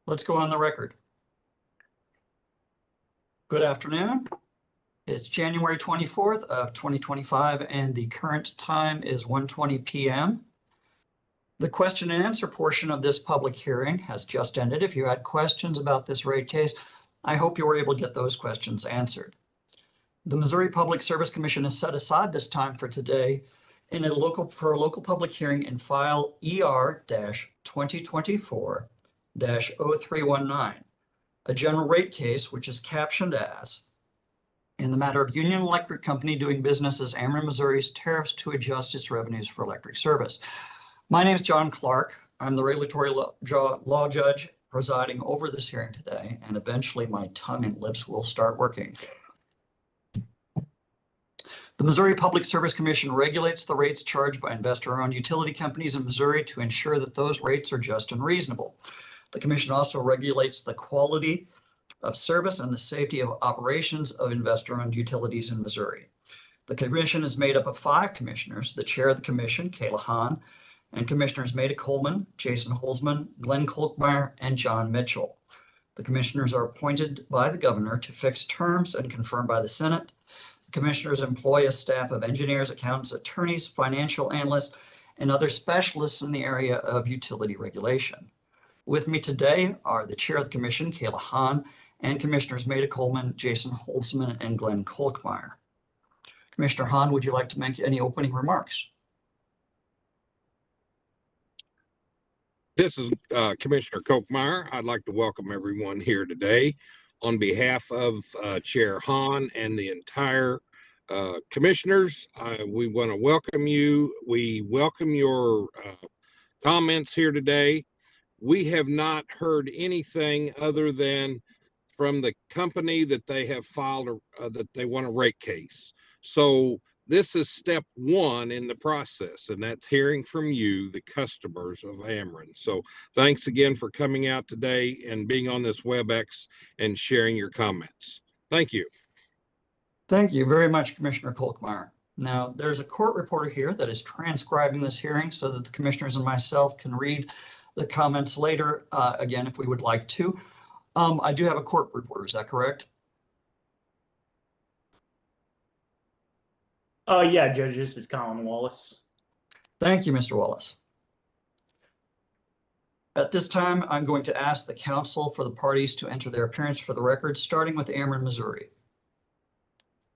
Let's go on the record. Good afternoon. It's January 24th of 2025, and the current time is 1:20 p.m. The question and answer portion of this public hearing has just ended. If you had questions about this rate case, I hope you were able to get those questions answered. The Missouri Public Service Commission has set aside this time for today for a local public hearing in file ER-2024-0319, a general rate case which is captioned as, in the matter of Union Electric Company doing business as Ameren, Missouri's tariffs to adjust its revenues for electric service. My name is John Clark. I'm the regulatory law judge presiding over this hearing today, and eventually my tongue and lips will start working. The Missouri Public Service Commission regulates the rates charged by investor-owned utility companies in Missouri to ensure that those rates are just and reasonable. The commission also regulates the quality of service and the safety of operations of investor-owned utilities in Missouri. The commission is made up of 5 commissioners: the chair of the commission, Kayla Hahn, and commissioners Maida Coleman, Jason Holzman, Glenn Kolkmeyer, and John Mitchell. The commissioners are appointed by the governor to fixed terms and confirmed by the Senate. The commissioners employ a staff of engineers, accountants, attorneys, financial analysts, and other specialists in the area of utility regulation. With me today are the chair of the commission, Kayla Hahn, and commissioners Maida Coleman, Jason Holzman, and Glenn Kolkmeyer. Commissioner Hahn, would you like to make any opening remarks? This is Commissioner Kolkmeyer. I'd like to welcome everyone here today. On behalf of Chair Hahn and the entire commissioners, we want to welcome you. We welcome your comments here today. We have not heard anything other than from the company that they have filed that they want a rate case. So this is step 1 in the process, and that's hearing from you, the customers of Ameren. So thanks again for coming out today and being on this WebEx and sharing your comments. Thank you. Thank you very much, Commissioner Kolkmeyer. Now, there's a court reporter here that is transcribing this hearing so that the commissioners and myself can read the comments later, again, if we would like to. I do have a court reporter, is that correct? Yeah, Judge, this is Colin Wallace. Thank you, Mr. Wallace. At this time, I'm going to ask the counsel for the parties to enter their appearance for the record, starting with Ameren, Missouri.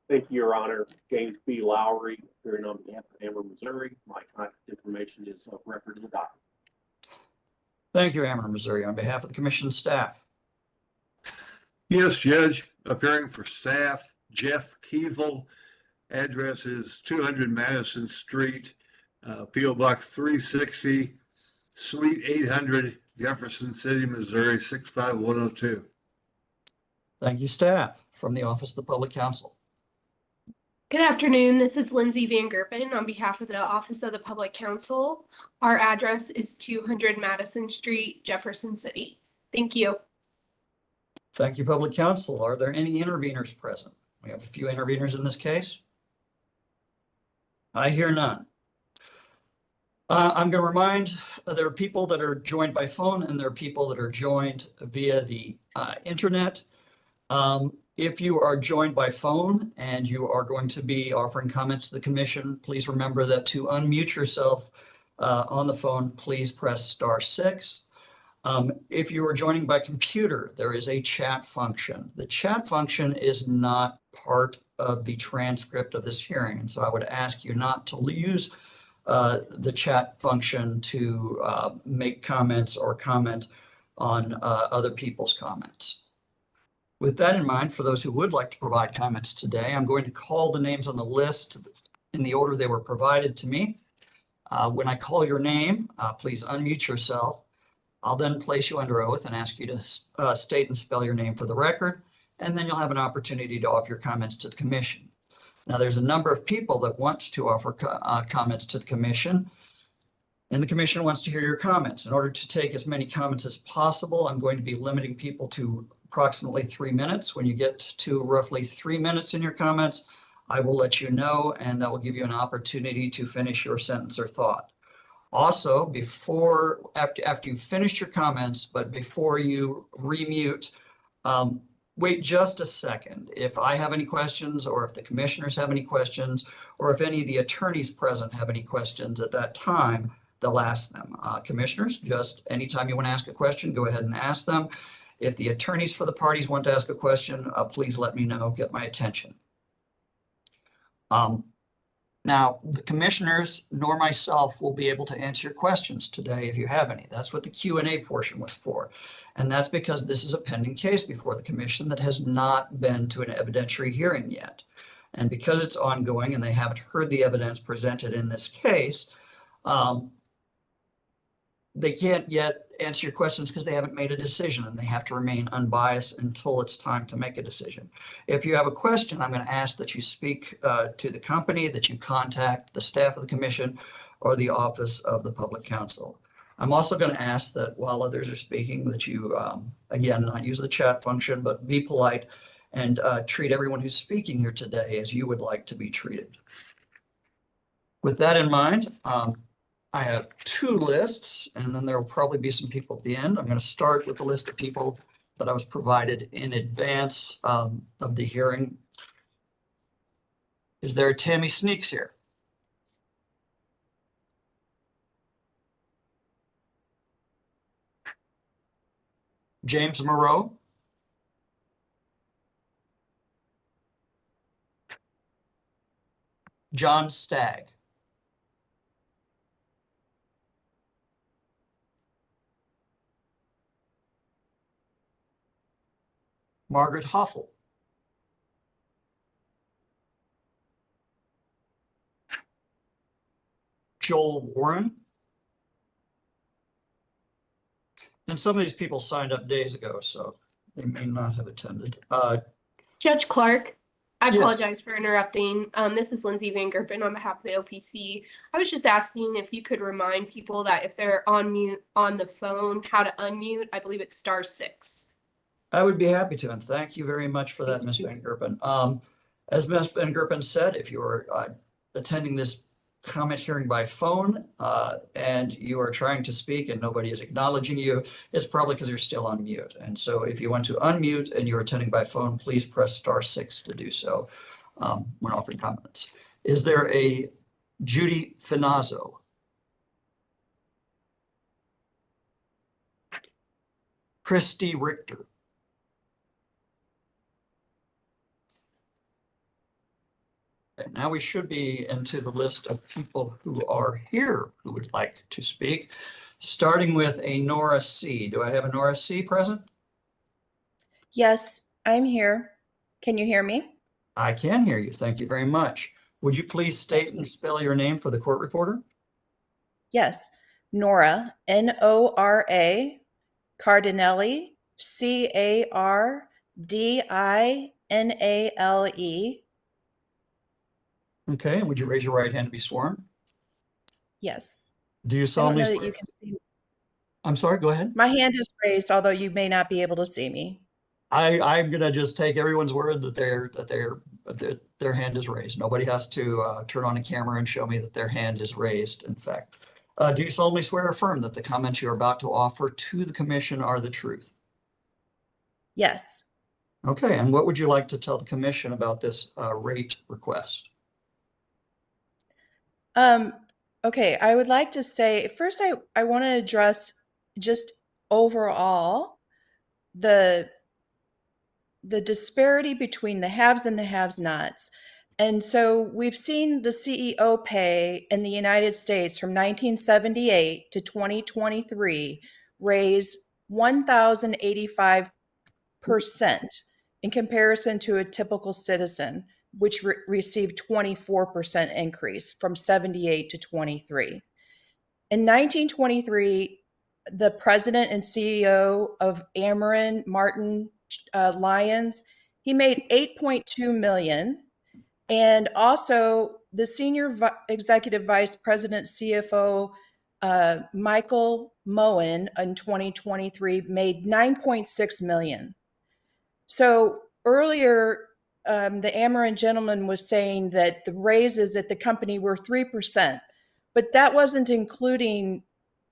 Thank you, Your Honor. James B. Lowry, appearing on behalf of Ameren, Missouri. My contact information is of record in the document. Thank you, Ameren, Missouri. On behalf of the commission staff. Yes, Judge. Appearing for staff, Jeff Keevel. Address is 200 Madison Street, P.O. Box 360, Suite 800, Jefferson City, Missouri, 65102. Thank you, staff. From the Office of the Public Counsel. Good afternoon. This is Lindsay Van Gerpen on behalf of the Office of the Public Counsel. Our address is 200 Madison Street, Jefferson City. Thank you. Thank you, Public Counsel. Are there any interveners present? We have a few interveners in this case. I hear none. I'm going to remind there are people that are joined by phone and there are people that are joined via the internet. If you are joined by phone and you are going to be offering comments to the commission, please remember that to unmute yourself on the phone, please press *6. If you are joining by computer, there is a chat function. The chat function is not part of the transcript of this hearing, and so I would ask you not to use the chat function to make comments or comment on other people's comments. With that in mind, for those who would like to provide comments today, I'm going to call the names on the list in the order they were provided to me. When I call your name, please unmute yourself. I'll then place you under oath and ask you to state and spell your name for the record, and then you'll have an opportunity to offer your comments to the commission. Now, there's a number of people that want to offer comments to the commission, and the commission wants to hear your comments. In order to take as many comments as possible, I'm going to be limiting people to approximately 3 minutes. When you get to roughly 3 minutes in your comments, I will let you know, and that will give you an opportunity to finish your sentence or thought. Also, after you've finished your comments, but before you remute, wait just a second. If I have any questions, or if the commissioners have any questions, or if any of the attorneys present have any questions at that time, they'll ask them. Commissioners, just anytime you want to ask a question, go ahead and ask them. If the attorneys for the parties want to ask a question, please let me know, get my attention. Now, the commissioners nor myself will be able to answer your questions today if you have any. That's what the Q&A portion was for. And that's because this is a pending case before the commission that has not been to an evidentiary hearing yet. And because it's ongoing and they haven't heard the evidence presented in this case, they can't yet answer your questions because they haven't made a decision, and they have to remain unbiased until it's time to make a decision. If you have a question, I'm going to ask that you speak to the company, that you contact the staff of the commission or the office of the public counsel. I'm also going to ask that while others are speaking, that you, again, not use the chat function, but be polite and treat everyone who's speaking here today as you would like to be treated. With that in mind, I have two lists, and then there will probably be some people at the end. I'm going to start with the list of people that I was provided in advance of the hearing. Is there a Tammy Sneaks here? James Moreau? John Stagg? Margaret Hoffel? Joel Warren? And some of these people signed up days ago, so they may not have attended. Judge Clark, I Yes. apologize for interrupting. This is Lindsay Van Gerpen on behalf of the OPC. I was just asking if you could remind people that if they're on mute on the phone, how to unmute. I believe it's *6. I would be happy to, and thank you very much for that, Ms. Van Gerpen. As Ms. Van Gerpen said, if you're attending this comment hearing by phone and you are trying to speak and nobody is acknowledging you, it's probably because you're still on mute. And so if you want to unmute and you're attending by phone, please press *6 to do so when offering comments. Is there a Judy Finazzo? Christy Richter? And now we should be into the list of people who are here who would like to speak, starting with a Nora C. Do I have a Nora C present? Yes, I'm here. Can you hear me? I can hear you. Thank you very much. Would you please state and spell your name for the court reporter? Yes, Nora, Nora Cardinelli, Cardinale. Okay, and would you raise your right hand to be sworn? Yes. Do you I don't solemnly know that swear? you can see me. I'm sorry, go ahead. My hand is raised, although you may not be able to see me. I'm gonna just take everyone's word that their hand is raised. Nobody has to turn on a camera and show me that their hand is raised, in fact. Do you solemnly swear or affirm that the comments you're about to offer to the commission are the truth? Yes. Okay, and what would you like to tell the commission about this rate request? Okay, I would like to say, first I want to address just overall the disparity between the haves and the have-nots. And so we've seen the CEO pay in the United States from 1978 to 2023 raise 1,085% in comparison to a typical citizen, which received 24% increase from 78 to 23. In 1923, the president and CEO of Ameren, Martin Lyons, he made $8.2 million. And also the senior executive vice president, CFO, Michael Moen in 2023 made $9.6 million. So earlier, the Ameren gentleman was saying that the raises at the company were 3%. but that wasn't including,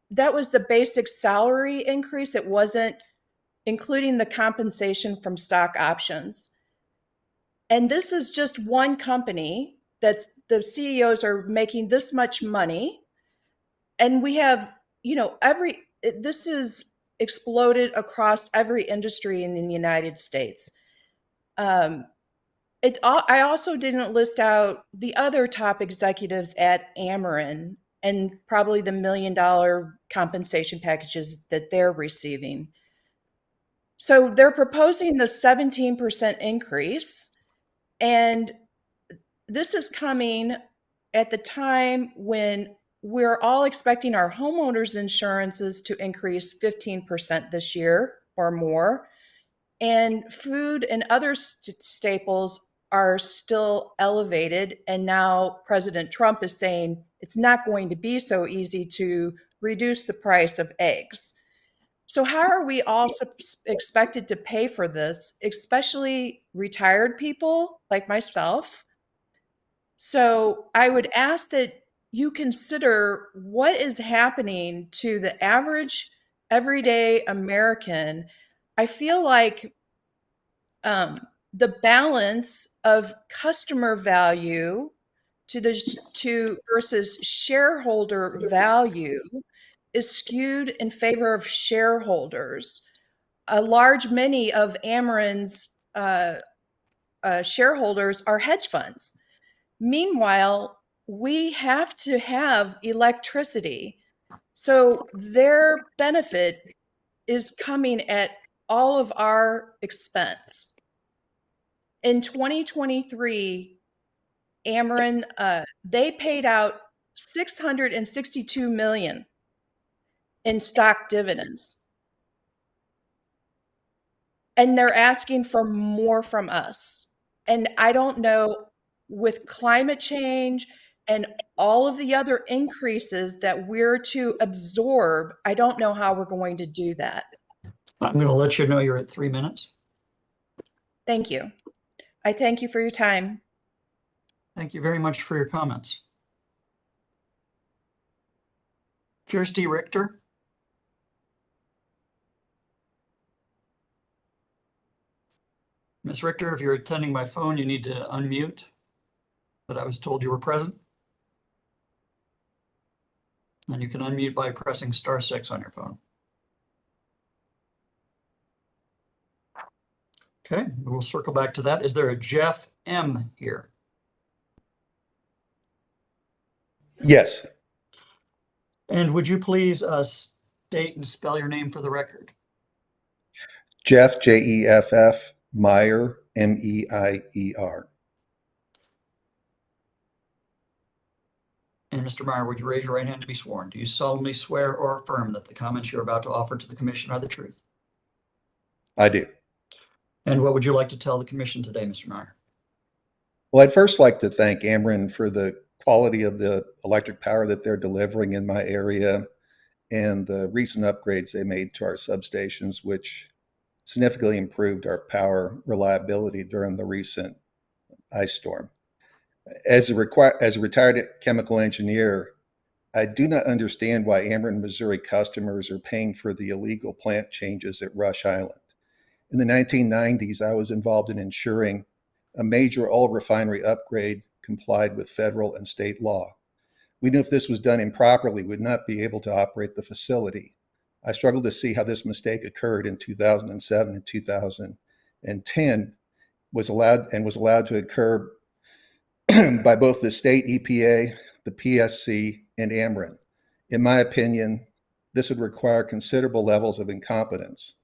that was the basic salary increase. It wasn't including the compensation from stock options. And this is just one company that's, the CEOs are making this much money. And we have, this is exploded across every industry in the United States. I also didn't list out the other top executives at Ameren and probably the $1 million compensation packages that they're receiving. So they're proposing the 17% increase, and this is coming at the time when we're all expecting our homeowners insurances to increase 15% this year or more. And food and other staples are still elevated. And now President Trump is saying it's not going to be so easy to reduce the price of eggs. So how are we all expected to pay for this, especially retired people like myself? So I would ask that you consider what is happening to the average everyday American. I feel like the balance of customer value to versus shareholder value is skewed in favor of shareholders. A large many of Ameren's shareholders are hedge funds. Meanwhile, we have to have electricity. So their benefit is coming at all of our expense. In 2023, Ameren, they paid out $662 million in stock dividends. And they're asking for more from us. And I don't know, with climate change and all of the other increases that we're to absorb, I don't know how we're going to do that. I'm going to let you know you're at 3 minutes. Thank you. I thank you for your time. Thank you very much for your comments. Kirsty Richter. Ms. Richter, if you're attending by phone, you need to unmute, but I was told you were present. And you can unmute by pressing *6 on your phone. Okay, we'll circle back to that. Is there a Jeff M here? Yes. And would you please state and spell your name for the record? Jeff, Jeff, Meyer, Meier. And Mr. Meyer, would you raise your right hand to be sworn? Do you solemnly swear or affirm that the comments you're about to offer to the commission are the truth? I do. And what would you like to tell the commission today, Mr. Meyer? Well, I'd first like to thank Ameren for the quality of the electric power that they're delivering in my area and the recent upgrades they made to our substations, which significantly improved our power reliability during the recent ice storm. As a retired chemical engineer, I do not understand why Ameren, Missouri customers are paying for the illegal plant changes at Rush Island. In the 1990s, I was involved in ensuring a major oil refinery upgrade complied with federal and state law. We knew if this was done improperly, we would not be able to operate the facility. I struggled to see how this mistake occurred in 2007 and 2010 was allowed to occur by both the state EPA, the PSC, and Ameren. In my opinion, this would require considerable levels of incompetence.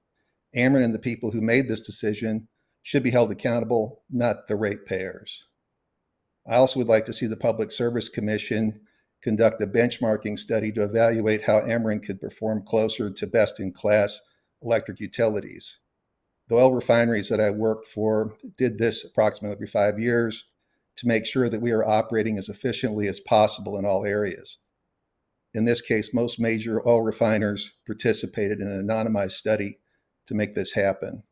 Ameren and the people who made this decision should be held accountable, not the ratepayers. I also would like to see the Public Service Commission conduct a benchmarking study to evaluate how Ameren could perform closer to best-in-class electric utilities. The oil refineries that I worked for did this approximately every 5 years to make sure that we are operating as efficiently as possible in all areas. In this case, most major oil refiners participated in an anonymized study to make this happen.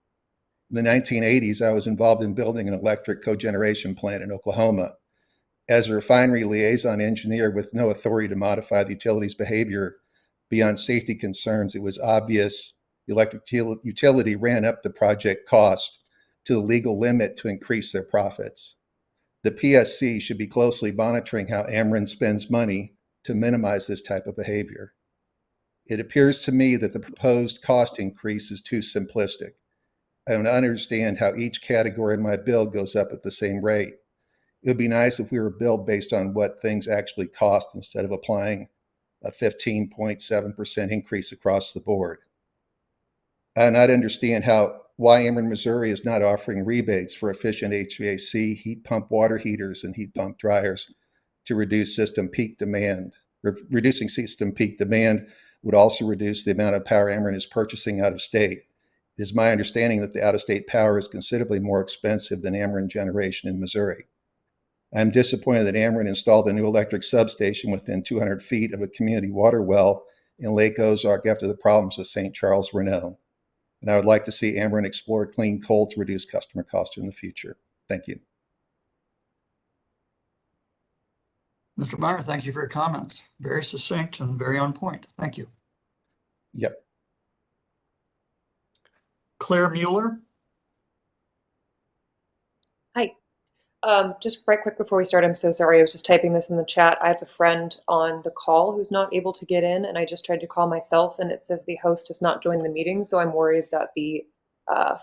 In the 1980s, I was involved in building an electric cogeneration plant in Oklahoma. As a refinery liaison engineer with no authority to modify the utility's behavior beyond safety concerns, it was obvious the electric utility ran up the project cost to the legal limit to increase their profits. The PSC should be closely monitoring how Ameren spends money to minimize this type of behavior. It appears to me that the proposed cost increase is too simplistic. I don't understand how each category in my bill goes up at the same rate. It would be nice if we were billed based on what things actually cost instead of applying a 15.7% increase across the board. I do not understand why Ameren, Missouri is not offering rebates for efficient HVAC, heat pump water heaters, and heat pump dryers to reduce system peak demand. Reducing system peak demand would also reduce the amount of power Ameren is purchasing out of state. It is my understanding that the out-of-state power is considerably more expensive than Ameren generation in Missouri. I'm disappointed that Ameren installed a new electric substation within 200 feet of a community water well in Lake Ozark after the problems with St. Charles Renault. And I would like to see Ameren explore clean coal to reduce customer costs in the future. Thank you. Mr. Meyer, thank you for your comments. Very succinct and very on point. Thank you. Yep. Claire Mueller. Hi. Just right quick before we start, I'm so sorry. I was just typing this in the chat. I have a friend on the call who's not able to get in, and I just tried to call myself, and it says the host has not joined the meeting, so I'm worried that the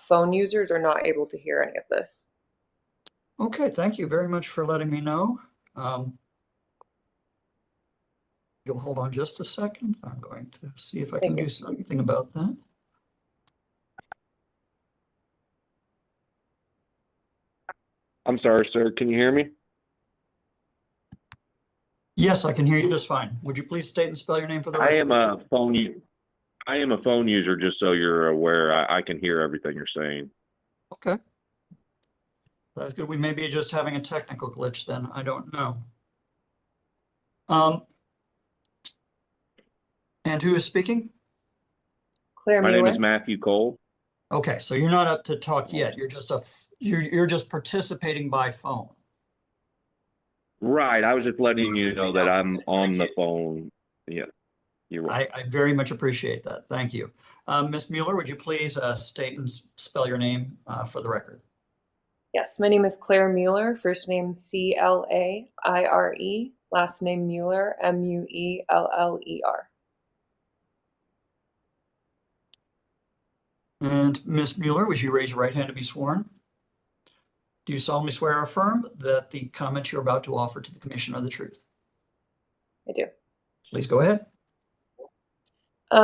phone users are not able to hear any of this. Okay, thank you very much for letting me know. You'll hold on just a second. I'm going to see if I can do something about that. I'm sorry, sir. Can you hear me? Yes, I can hear you just fine. Would you please state and spell your name for the record? I am a phone user, just so you're aware. I can hear everything you're saying. Okay. That's good. We may be just having a technical glitch then. I don't know. And who is speaking? Claire My Mueller. name is Matthew Cole. Okay, so you're not up to talk yet. You're just you're just participating by phone. Right. I was just letting you know that I'm on the you. phone. Yeah, you're right. I very much appreciate that. Thank you. Ms. Mueller, would you please state and spell your name for the record? Yes, my name is Claire Mueller. First name Claire, last name Mueller, Mueller. And Ms. Mueller, would you raise your right hand to be sworn? Do you solemnly swear or affirm that the comments you're about to offer to the commission are the truth? I do. Please go ahead.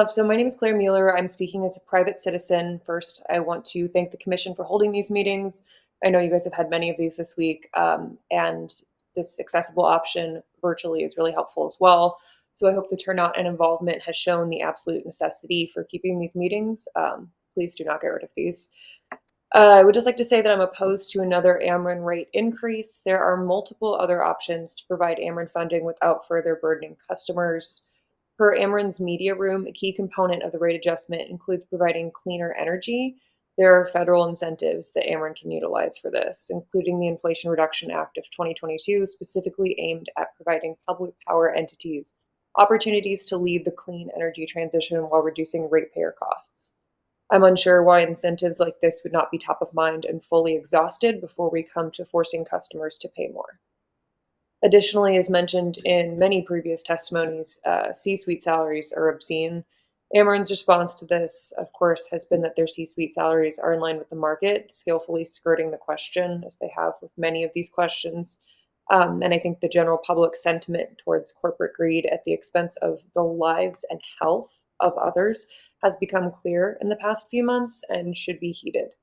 So my name is Claire Mueller. I'm speaking as a private citizen. First, I want to thank the commission for holding these meetings. I know you guys have had many of these this week, and this accessible option virtually is really helpful as well. So I hope the turnout and involvement has shown the absolute necessity for keeping these meetings. Please do not get rid of these. I would just like to say that I'm opposed to another Ameren rate increase. There are multiple other options to provide Ameren funding without further burdening customers. Per Ameren's media room, a key component of the rate adjustment includes providing cleaner energy. There are federal incentives that Ameren can utilize for this, including the Inflation Reduction Act of 2022, specifically aimed at providing public power entities opportunities to lead the clean energy transition while reducing ratepayer costs. I'm unsure why incentives like this would not be top of mind and fully exhausted before we come to forcing customers to pay more. Additionally, as mentioned in many previous testimonies, C-suite salaries are obscene. Ameren's response to this, of course, has been that their C-suite salaries are in line with the market, skillfully skirting the question, as they have with many of these questions. And I think the general public sentiment towards corporate greed at the expense of the lives and health of others has become clear in the past few months and should be heeded.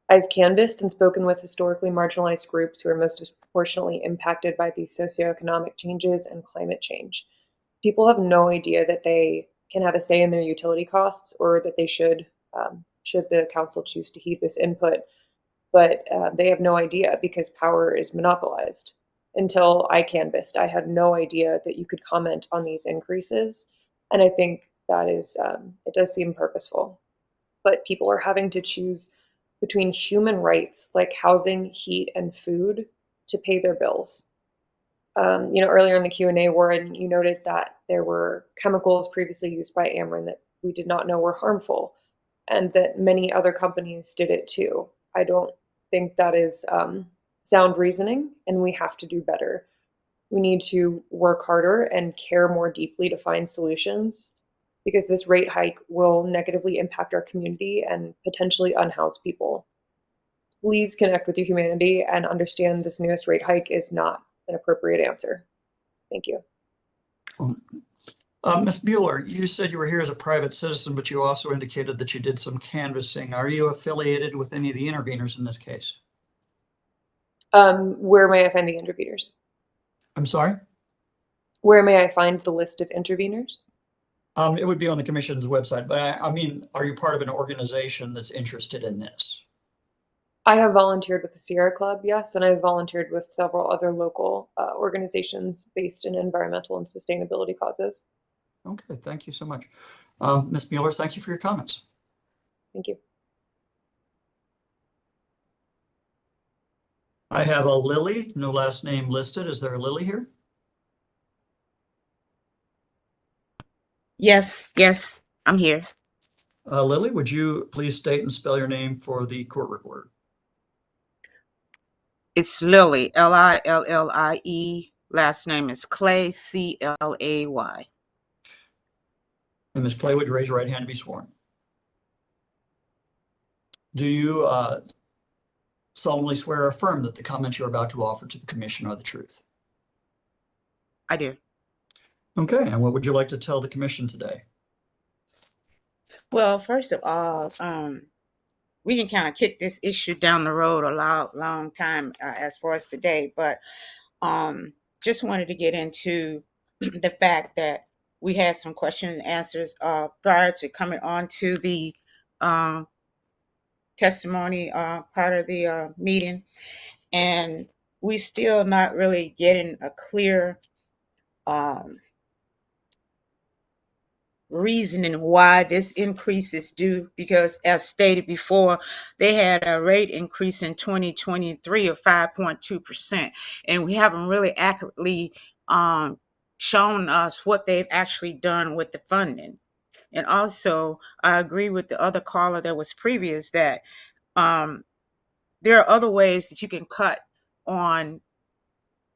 I've canvassed and spoken with historically marginalized groups who are most disproportionately impacted by these socioeconomic changes and climate change. People have no idea that they can have a say in their utility costs, or that they should the council choose to heed this input. But they have no idea because power is monopolized. Until I canvassed, I had no idea that you could comment on these increases. And I think that is, it does seem purposeful. But people are having to choose between human rights like housing, heat, and food to pay their bills. Earlier in the Q&A, Warren, you noted that there were chemicals previously used by Ameren that we did not know were harmful, and that many other companies did it too. I don't think that is sound reasoning, and we have to do better. We need to work harder and care more deeply to find solutions, because this rate hike will negatively impact our community and potentially unhouse people. Please connect with your humanity and understand this newest rate hike is not an appropriate answer. Thank you. Ms. Bueller, you said you were here as a private citizen, but you also indicated that you did some canvassing. Are you affiliated with any of the interveners in this case? Where may I find the interveners? I'm sorry? Where may I find the list of interveners? It would be on the commission's website, but I mean, are you part of an organization that's interested in this? I have volunteered with the Sierra Club, yes, and I've volunteered with several other local organizations based in environmental and sustainability causes. Okay, thank you so much. Ms. Mueller, thank you for your comments. Thank you. I have a Lily, no last name listed. Is there a Lily here? Yes, I'm here. Lily, would you please state and spell your name for the court reporter? It's Lily, Lillie. Last name is Clay, Clay. And Ms. Clay, would you raise your right hand to be sworn? Do you solemnly swear or affirm that the comments you're about to offer to the commission are the truth? I do. Okay, and what would you like to tell the commission today? Well, first of all, we can kind of kick this issue down the road a long time as far as today, but just wanted to get into the fact that we had some question and answers prior to coming on to the testimony part of the meeting, and we still not really getting a clear reasoning why this increase is due, because as stated before, they had a rate increase in 2023 of 5.2%, and we haven't really accurately shown us what they've actually done with the funding. And also, I agree with the other caller that was previous that there are other ways that you can cut on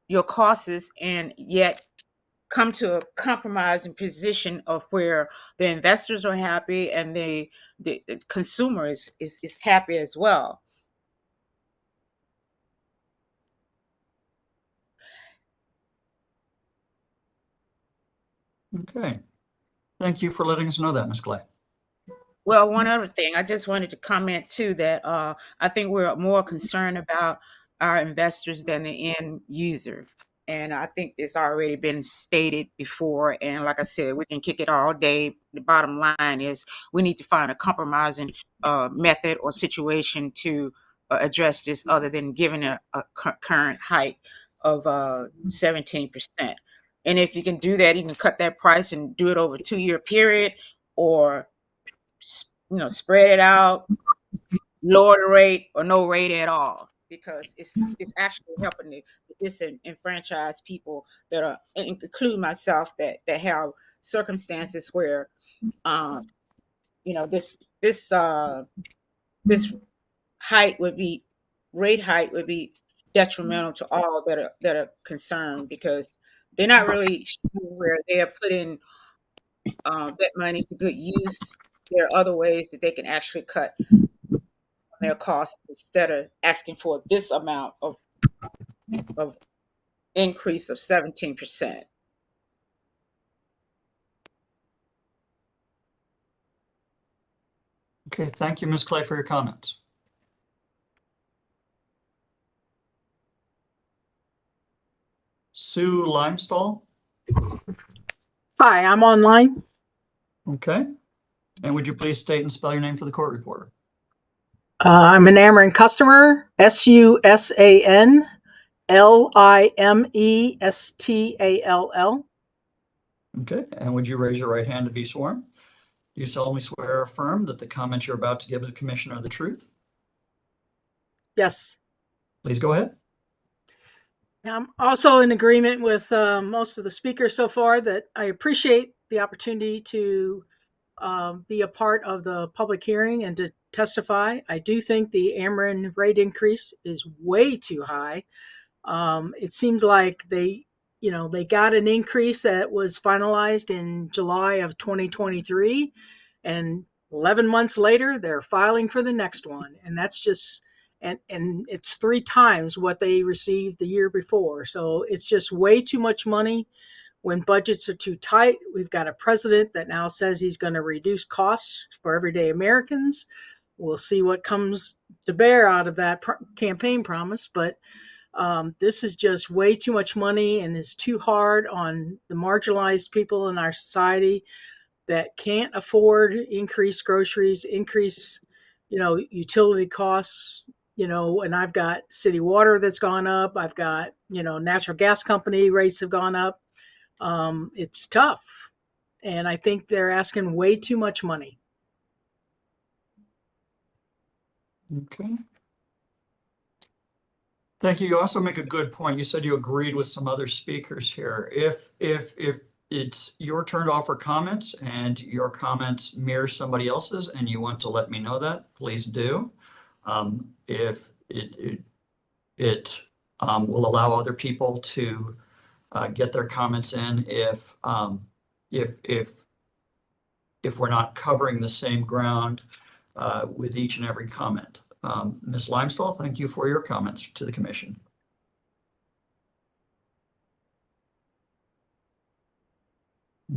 your costs and yet come to a compromising position of where the investors are happy and the consumer is happy as well. Okay, thank you for letting us know that, Ms. Clay. Well, one other thing, I just wanted to comment too that I think we're more concerned about our investors than the end user. And I think it's already been stated before. And like I said, we can kick it all day. The bottom line is we need to find a compromising method or situation to address this other than giving a current hike of 17%. And if you can do that, you can cut that price and do it over a 2-year period, or spread it out, lower the rate or no rate at all, because it's actually helping the disenfranchised people that are, include myself, that have circumstances where this rate hike would be detrimental to all that are concerned, because they're not really sure where they are putting that money to good use. There are other ways that they can actually cut their costs instead of asking for this amount of increase of 17%. Okay, thank you, Ms. Clay, for your comments. Sue Limestall. Hi, I'm online. Okay, and would you please state and spell your name for the court reporter? I'm an Ameren customer, SUSANLIMESTALL. Okay, and would you raise your right hand to be sworn? Do you solemnly swear or affirm that the comments you're about to give the commission are the truth? Yes. Please go ahead. I'm also in agreement with most of the speakers so far that I appreciate the opportunity to be a part of the public hearing and to testify. I do think the Ameren rate increase is way too high. It seems like they got an increase that was finalized in July of 2023, and 11 months later, they're filing for the next one. And that's just, and it's 3 times what they received the year before. So it's just way too much money when budgets are too tight. We've got a president that now says he's going to reduce costs for everyday Americans. We'll see what comes to bear out of that campaign promise. But this is just way too much money and is too hard on the marginalized people in our society that can't afford increased groceries, increase, utility costs, and I've got city water that's gone up. I've got, natural gas company rates have gone up. It's tough. And I think they're asking way too much money. Okay. Thank you. You also make a good point. You said you agreed with some other speakers here. If it's your turn to offer comments and your comments mirror somebody else's and you want to let me know that, please do. If it will allow other people to get their comments in if we're not covering the same ground with each and every comment. Ms. Limestall, thank you for your comments to the commission.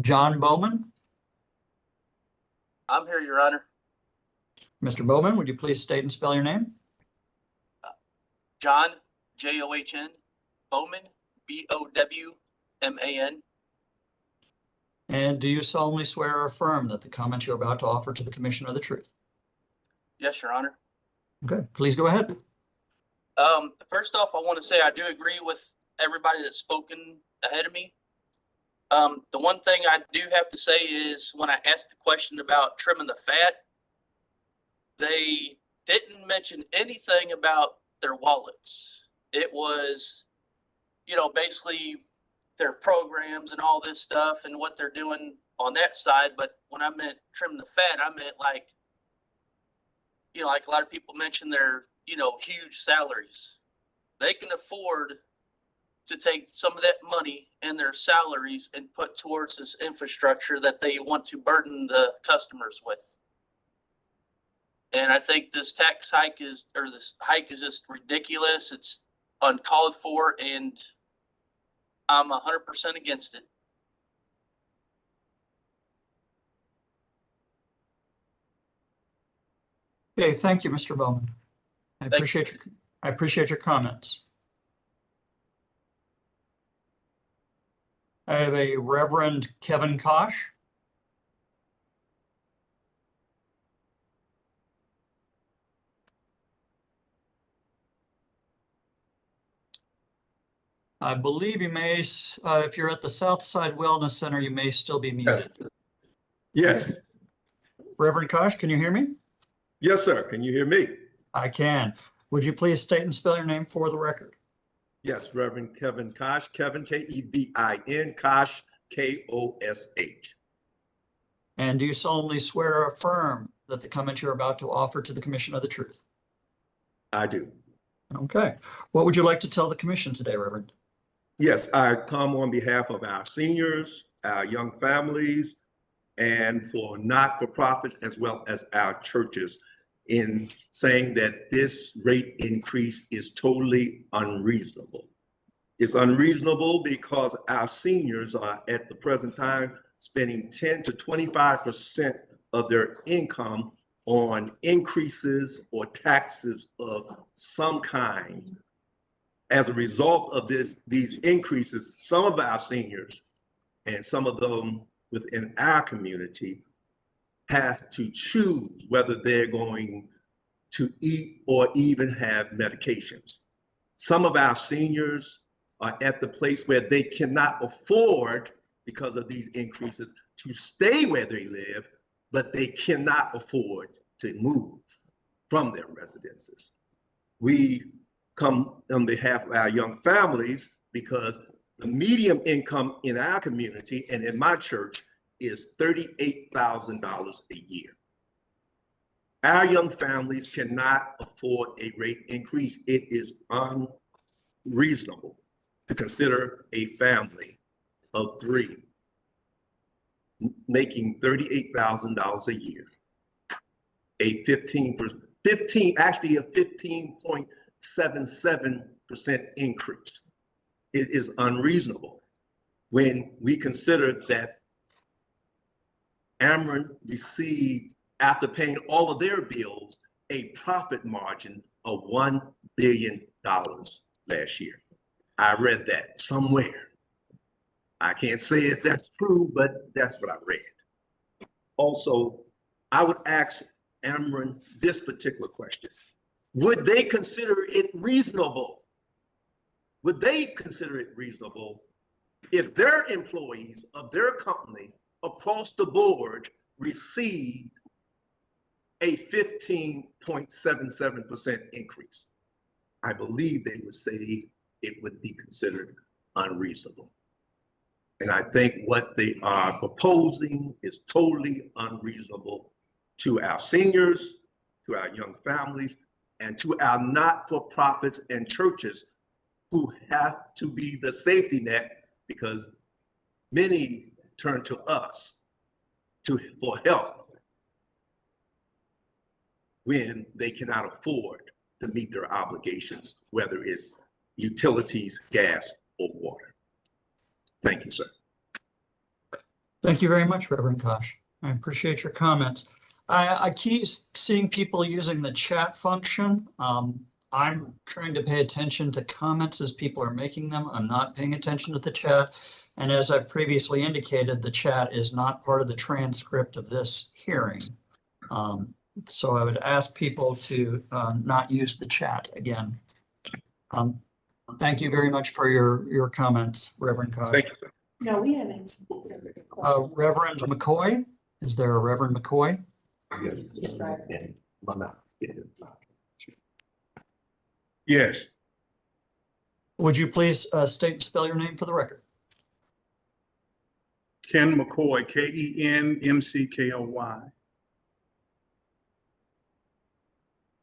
John Bowman. I'm here, Your Honor. Mr. Bowman, would you please state and spell your name? John, John, Bowman, Bowman. And do you solemnly swear or affirm that the comments you're about to offer to the commission are the truth? Yes, Your Honor. Okay, please go ahead. First off, I want to say I do agree with everybody that's spoken ahead of me. The one thing I do have to say is when I asked the question about trimming the fat, they didn't mention anything about their wallets. It was, basically their programs and all this stuff and what they're doing on that side. But when I meant trim the fat, I meant like a lot of people mention their, huge salaries. They can afford to take some of that money and their salaries and put towards this infrastructure that they want to burden the customers with. And I think this tax hike this hike is just ridiculous. It's uncalled for, and I'm 100% against it. Okay, thank you, Mr. Bowman. I appreciate your comments. I have a Reverend Kevin Kosh. I believe you may, if you're at the Southside Wellness Center, you may still be muted. Yes. Reverend Kosh, can you hear me? Yes, sir. Can you hear me? I can. Would you please state and spell your name for the record? Yes, Reverend Kevin Kosh, Kevin, K-E-V-I-N, Kosh, K-O-S-H. And do you solemnly swear or affirm that the comments you're about to offer to the commission are the truth? I do. Okay. What would you like to tell the commission today, Reverend? Yes, I come on behalf of our seniors, our young families, and for not-for-profit as well as our churches in saying that this rate increase is totally unreasonable. It's unreasonable because our seniors are at the present time spending 10 to 25% of their income on increases or taxes of some kind. As a result of these increases, some of our seniors and some of them within our community have to choose whether they're going to eat or even have medications. Some of our seniors are at the place where they cannot afford, because of these increases, to stay where they live, but they cannot afford to move from their residences. We come on behalf of our young families because the median income in our community and in my church is $38,000 a year. Our young families cannot afford a rate increase. It is unreasonable to consider a family of 3 making $38,000 a year, a 15.77% increase. It is unreasonable when we consider that Ameren received, after paying all of their bills, a profit margin of $1 billion last year. I read that somewhere. I can't say if that's true, but that's what I read. Also, I would ask Ameren this particular question. Would they consider it reasonable? Would they consider it reasonable if their employees of their company across the board received a 15.77% increase? I believe they would say it would be considered unreasonable. And I think what they are proposing is totally unreasonable to our seniors, to our young families, and to our not-for-profits and churches who have to be the safety net, because many turn to us for help when they cannot afford to meet their obligations, whether it's utilities, gas, or water. Thank you, sir. Thank you very much, Reverend Kosh. I appreciate your comments. I keep seeing people using the chat function. I'm trying to pay attention to comments as people are making them. I'm not paying attention to the chat. And as I previously indicated, the chat is not part of the transcript of this hearing. So I would ask people to not use the chat again. Thank you very much for your comments, Reverend Kosh. Thank you. No, we haven't. Reverend McCoy, is there a Reverend McCoy? Yes. Yes. Would you please state and spell your name for the record? Ken McCoy, Kenmckoy.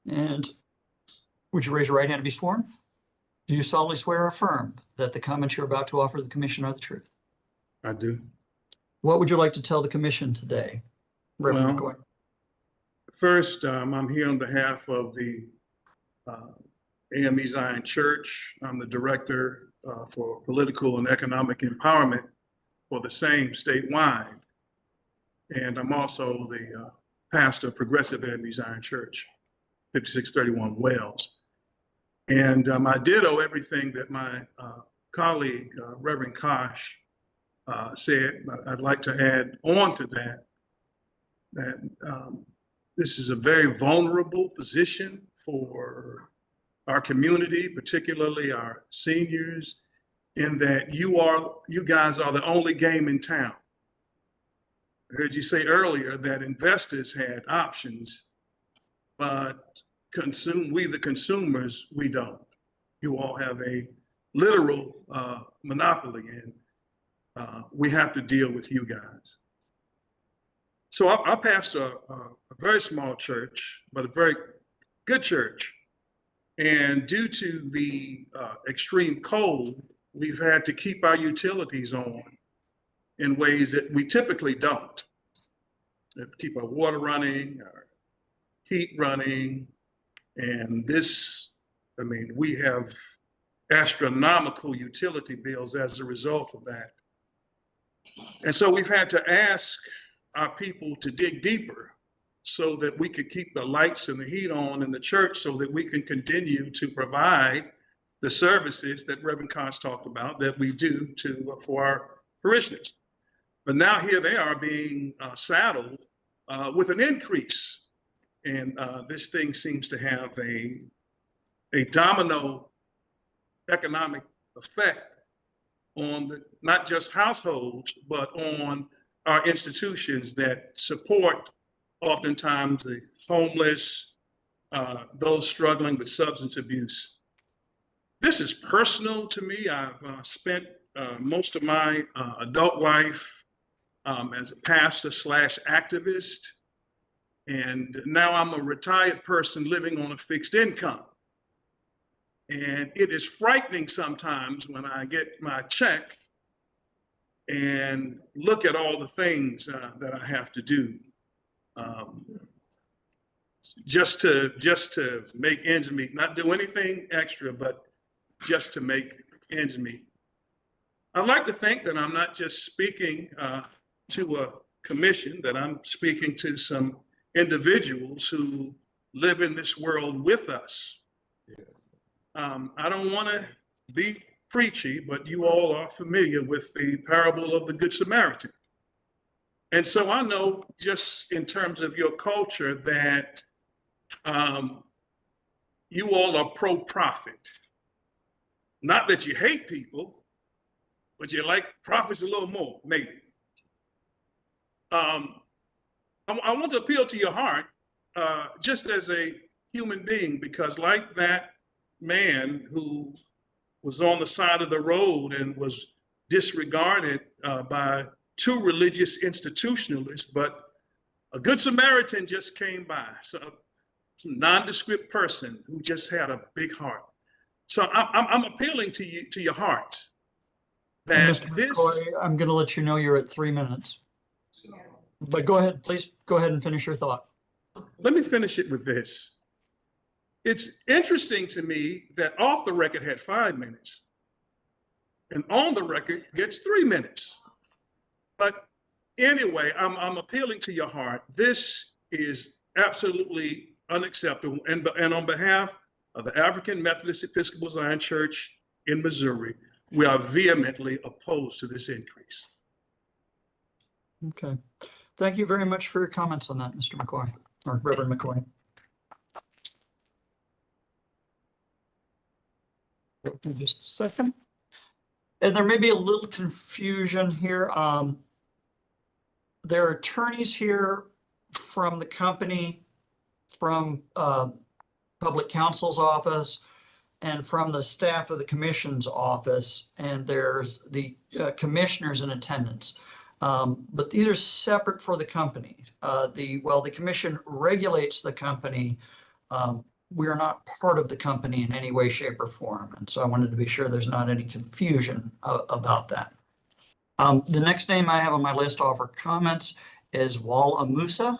And would you raise your right hand to be sworn? Do you solemnly swear or affirm that the comments you're about to offer the commission are the truth? I do. What would you like to tell the commission today, Reverend McCoy? First, I'm here on behalf of the AME Zion Church. I'm the director for political and economic empowerment for the same statewide. And I'm also the pastor of Progressive AME Zion Church, 5631 Wells. And I ditto everything that my colleague, Reverend Kosh, said. I'd like to add on to that, this is a very vulnerable position for our community, particularly our seniors, in that you guys are the only game in town. I heard you say earlier that investors had options, but we the consumers, we don't. You all have a literal monopoly, and we have to deal with you guys. So I pastor a very small church, but a very good church. And due to the extreme cold, we've had to keep our utilities on in ways that we typically don't. We have to keep our water running, our heat running, and we have astronomical utility bills as a result of that. And so we've had to ask our people to dig deeper so that we could keep the lights and the heat on in the church so that we can continue to provide the services that Reverend Kosh talked about that we do for our parishioners. But now here they are being saddled with an increase. And this thing seems to have a domino economic effect on not just households, but on our institutions that support oftentimes the homeless, those struggling with substance abuse. This is personal to me. I've spent most of my adult life as a pastor / activist. And now I'm a retired person living on a fixed income. And it is frightening sometimes when I get my check and look at all the things that I have to do just to make ends meet, not do anything extra, but just to make ends meet. I'd like to think that I'm not just speaking to a commission, that I'm speaking to some individuals who live in this world with us. I don't want to be preachy, but you all are familiar with the parable of the Good Samaritan. And so I know, just in terms of your culture, that you all are pro-profit. Not that you hate people, but you like profits a little more, maybe. I want to appeal to your heart, just as a human being, because like that man who was on the side of the road and was disregarded by two religious institutionalists, but a good Samaritan just came by, so some nondescript person who just had a big heart. So I'm appealing to you, to your heart, that Mr. McCoy, I'm going to let you know you're at 3 minutes. But go ahead, please go ahead and finish your thought. Let me finish it with this. It's interesting to me that off the record had 5 minutes and on the record gets 3 minutes. But anyway, I'm appealing to your heart. This is absolutely unacceptable. And on behalf of the African Methodist Episcopal Zion Church in Missouri, we are vehemently opposed to this increase. Okay. Thank you very much for your comments on that, Mr. McCoy, or Reverend McCoy. Just a second. And there may be a little confusion here. There are attorneys here from the company, from public counsel's office, and from the staff of the commission's office, and there's the commissioners in attendance. But these are separate for the company. While the commission regulates the company, we are not part of the company in any way, shape, or form. And so I wanted to be sure there's not any confusion about that. The next name I have on my list to offer comments is Wal Amusa.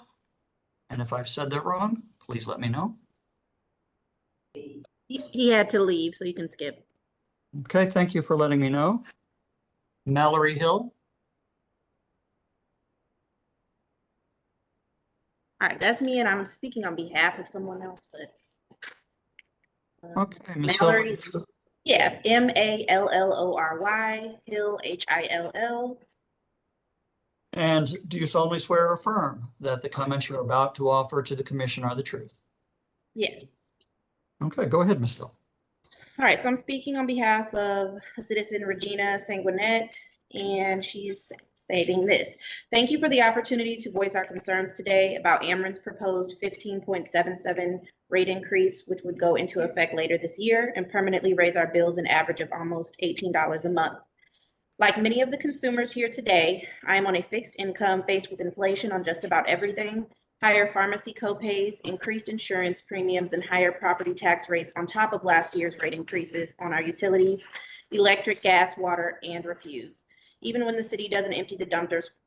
And if I've said that wrong, please let me know. He had to leave, so you can skip. Okay, thank you for letting me know. Mallory Hill. All right, that's me, and I'm speaking on behalf of someone else, but. Okay, Ms. Hill. Mallory, yeah, it's Mallory, Hill, Hill. And do you solemnly swear or affirm that the comments you're about to offer to the commission are the truth? Yes. Okay, go ahead, Ms. Hill. All right, so I'm speaking on behalf of citizen Regina Sanguinet, and she's stating this. Thank you for the opportunity to voice our concerns today about Ameren's proposed 15.77 rate increase, which would go into effect later this year and permanently raise our bills an average of almost $18 a month. Like many of the consumers here today, I am on a fixed income faced with inflation on just about everything, higher pharmacy copays, increased insurance premiums, and higher property tax rates on top of last year's rate increases on our utilities, electric, gas, water, and refuse, even when the city doesn't empty the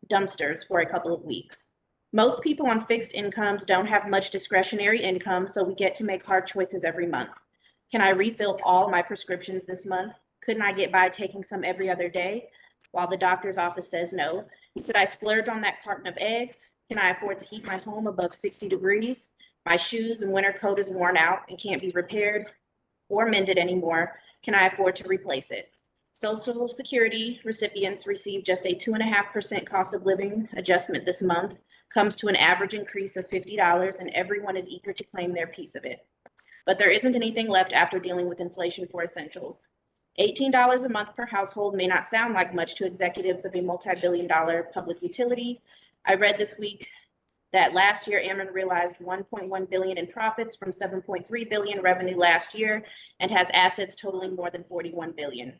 dumpsters for a couple of weeks. Most people on fixed incomes don't have much discretionary income, so we get to make hard choices every month. Can I refill all my prescriptions this month? Couldn't I get by taking some every other day while the doctor's office says no? Could I splurge on that carton of eggs? Can I afford to heat my home above 60 degrees? My shoes and winter coat is worn out and can't be repaired or mended anymore. Can I afford to replace it? Social Security recipients receive just a 2.5% cost of living adjustment this month, comes to an average increase of $50, and everyone is eager to claim their piece of it. But there isn't anything left after dealing with inflation for essentials. $18 a month per household may not sound like much to executives of a multi-billion-dollar public utility. I read this week that last year Ameren realized 1.1 billion in profits from 7.3 billion revenue last year and has assets totaling more than 41 billion.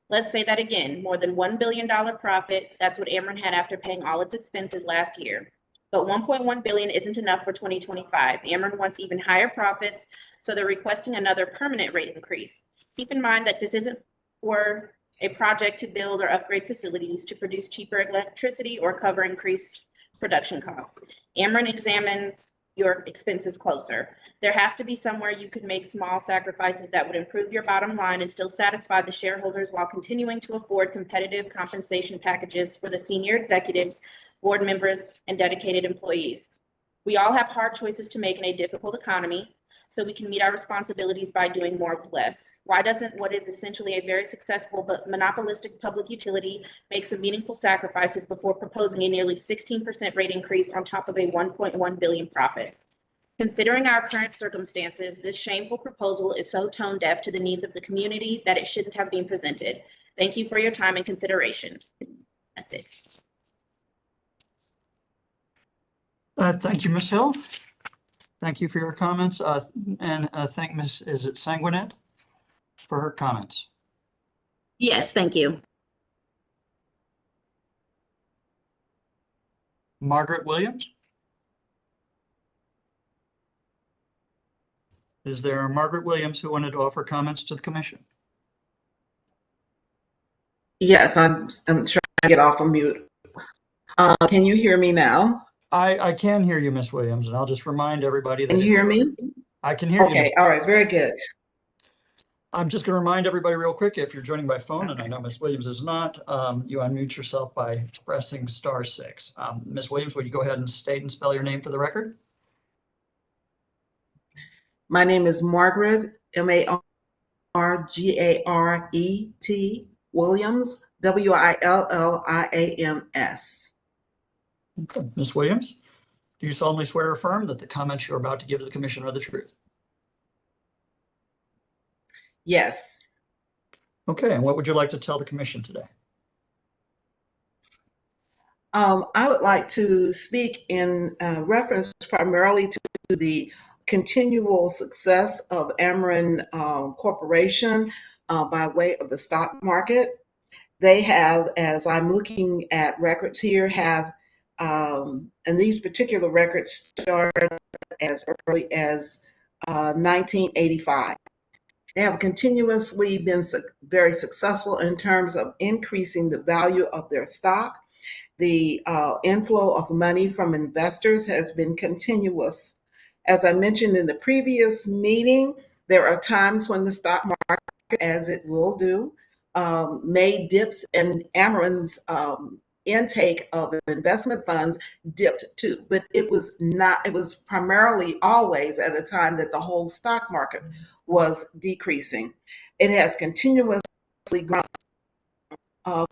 Let's say that again, more than $1 billion profit. That's what Ameren had after paying all its expenses last year. But 1.1 billion isn't enough for 2025. Ameren wants even higher profits, so they're requesting another permanent rate increase. Keep in mind that this isn't for a project to build or upgrade facilities to produce cheaper electricity or cover increased production costs. Ameren, examine your expenses closer. There has to be somewhere you could make small sacrifices that would improve your bottom line and still satisfy the shareholders while continuing to afford competitive compensation packages for the senior executives, board members, and dedicated employees. We all have hard choices to make in a difficult economy, so we can meet our responsibilities by doing more with less. Why doesn't what is essentially a very successful but monopolistic public utility make some meaningful sacrifices before proposing a nearly 16% rate increase on top of a 1.1 billion profit? Considering our current circumstances, this shameful proposal is so tone deaf to the needs of the community that it shouldn't have been presented. Thank you for your time and consideration. That's it. Thank you, Ms. Hill. Thank you for your comments, and thank Ms. Is it Sanguinet for her comments. Yes, thank you. Margaret Williams? Is there Margaret Williams who wanted to offer comments to the commission? Yes, I'm trying to get off of mute. Can you hear me now? I can hear you, Ms. Williams, and I'll just remind everybody that. Can you hear me? I can hear you. Okay, all right, very good. I'm just going to remind everybody real quick, if you're joining by phone, and I know Ms. Williams is not, you unmute yourself by pressing *6. Ms. Williams, would you go ahead and state and spell your name for the record? My name is Margaret, Margaret Williams, Williams. Okay. Ms. Williams, do you solemnly swear or affirm that the comments you're about to give to the commission are the truth? Yes. Okay, and what would you like to tell the commission today? I would like to speak in reference primarily to the continual success of Ameren Corporation by way of the stock market. They have, as I'm looking at records here, and these particular records start as early as 1985. They have continuously been very successful in terms of increasing the value of their stock. The inflow of money from investors has been continuous. As I mentioned in the previous meeting, there are times when the stock market, as it will do, made dips, and Ameren's intake of investment funds dipped too. But it was primarily always at a time that the whole stock market was decreasing. It has continuously grown quite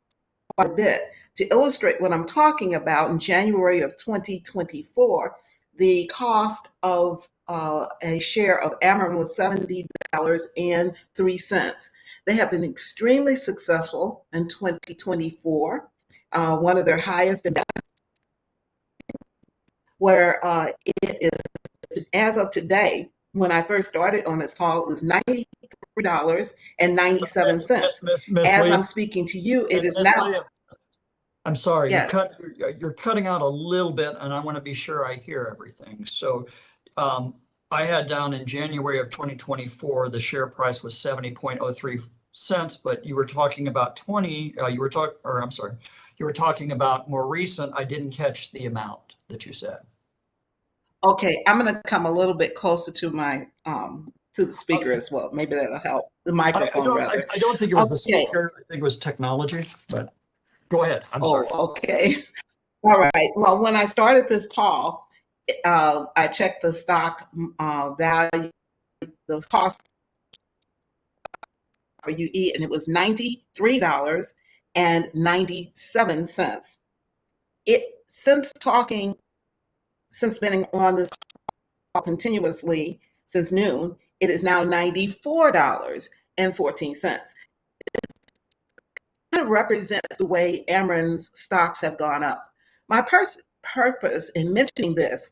a bit. To illustrate what I'm talking about, in January of 2024, the cost of a share of Ameren was $70.03. They have been extremely successful in 2024. One of their highest investments, where it is, as of today, when I first started on this call, it was $93.97. As I'm speaking to you, it is now. I'm sorry, Yes. you're cutting out a little bit, and I want to be sure I hear everything. So I had down in January of 2024, the share price was 70.03 cents, but you were talking about you were talking about more recent. I didn't catch the amount that you said. Okay, I'm going to come a little bit closer to my to the speaker as well. Maybe that'll help. The microphone, rather. I don't think it was the speaker. I think it was technology, but go ahead. I'm sorry. Okay. All right. Well, when I started this call, I checked the stock value, the cost UE, and it was $93.97. Since being on this call continuously since noon, it is now $94.14. It represents the way Ameren's stocks have gone up. My purpose in mentioning this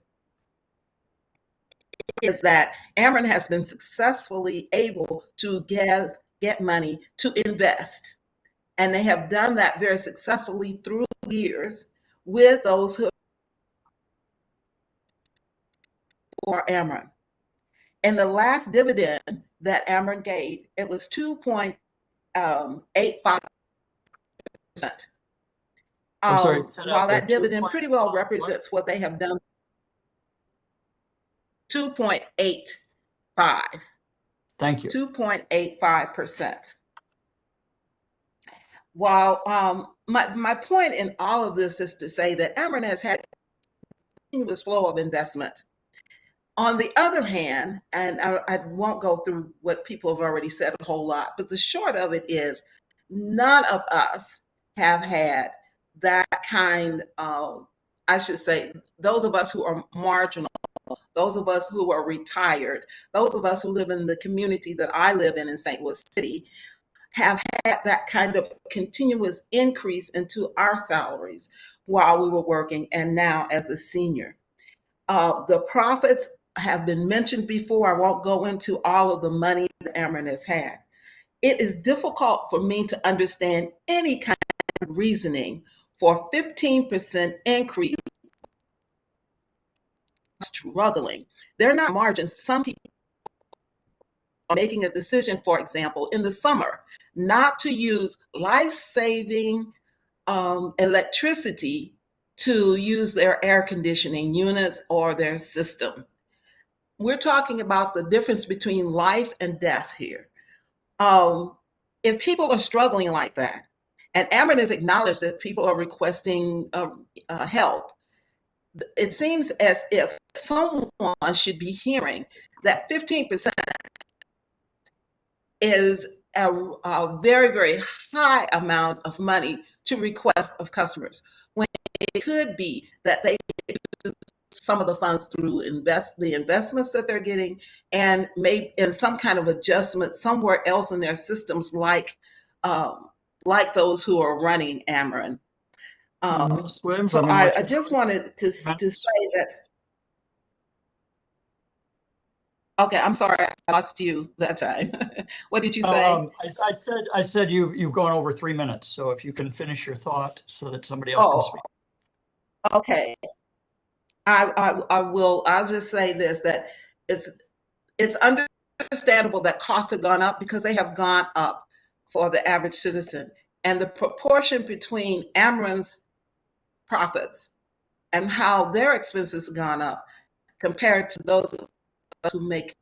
is that Ameren has been successfully able to get money to invest. And they have done that very successfully through the years with those who are Ameren. And the last dividend that Ameren gave, it was 2.85%. I'm sorry, While that dividend pretty well represents what they have done. 2.85. Thank you. 2.85%. While my point in all of this is to say that Ameren has had a continuous flow of investment. On the other hand, and I won't go through what people have already said a whole lot, but the short of it is none of us have had that kind of, I should say, those of us who are marginal, those of us who are retired, those of us who live in the community that I live in St. Louis City, have had that kind of continuous increase into our salaries while we were working and now as a senior. The profits have been mentioned before. I won't go into all of the money that Ameren has had. It is difficult for me to understand any kind of reasoning for 15% increase. Struggling. They're not margins. Some people are making a decision, for example, in the summer, not to use life-saving electricity to use their air conditioning units or their system. We're talking about the difference between life and death here. If people are struggling like that, and Ameren has acknowledged that people are requesting help, it seems as if someone should be hearing that 15% is a very, very high amount of money to request of customers, when it could be that they use some of the funds through the investments that they're getting, and maybe in some kind of adjustment somewhere else in their systems, like those who are running Ameren. So I just wanted to say that. Okay, I'm sorry, I lost you that time. What did you say? I said you've gone over 3 minutes, so if you can finish your thought so that somebody else can speak. Okay. I will. I'll just say this: that it's understandable that costs have gone up because they have gone up for the average citizen, and the proportion between Ameren's profits and how their expenses have gone up compared to those of us who make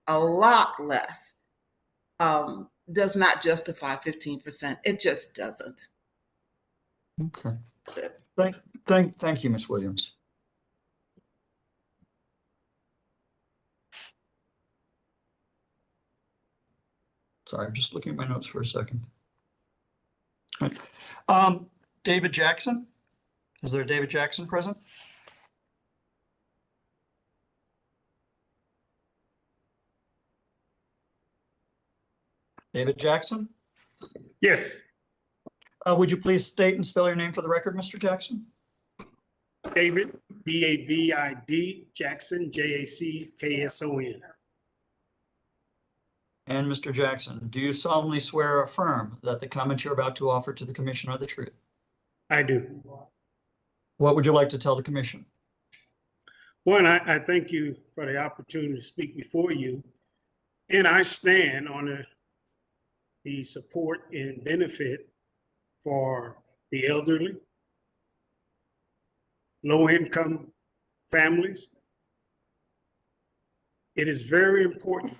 a lot less does not justify 15%. It just doesn't. Okay. Thank you, Ms. Williams. Sorry, I'm just looking at my notes for a second. All right. David Jackson. Is there a David Jackson present? David Jackson? Yes. Would you please state and spell your name for the record, Mr. Jackson? David, D-A-V-I-D, Jackson, J-A-C-K-S-O-N. And Mr. Jackson, do you solemnly swear or affirm that the comments you're about to offer to the commission are the truth? I do. What would you like to tell the commission? One, I thank you for the opportunity to speak before you, and I stand on the support and benefit for the elderly, low-income families. It is very important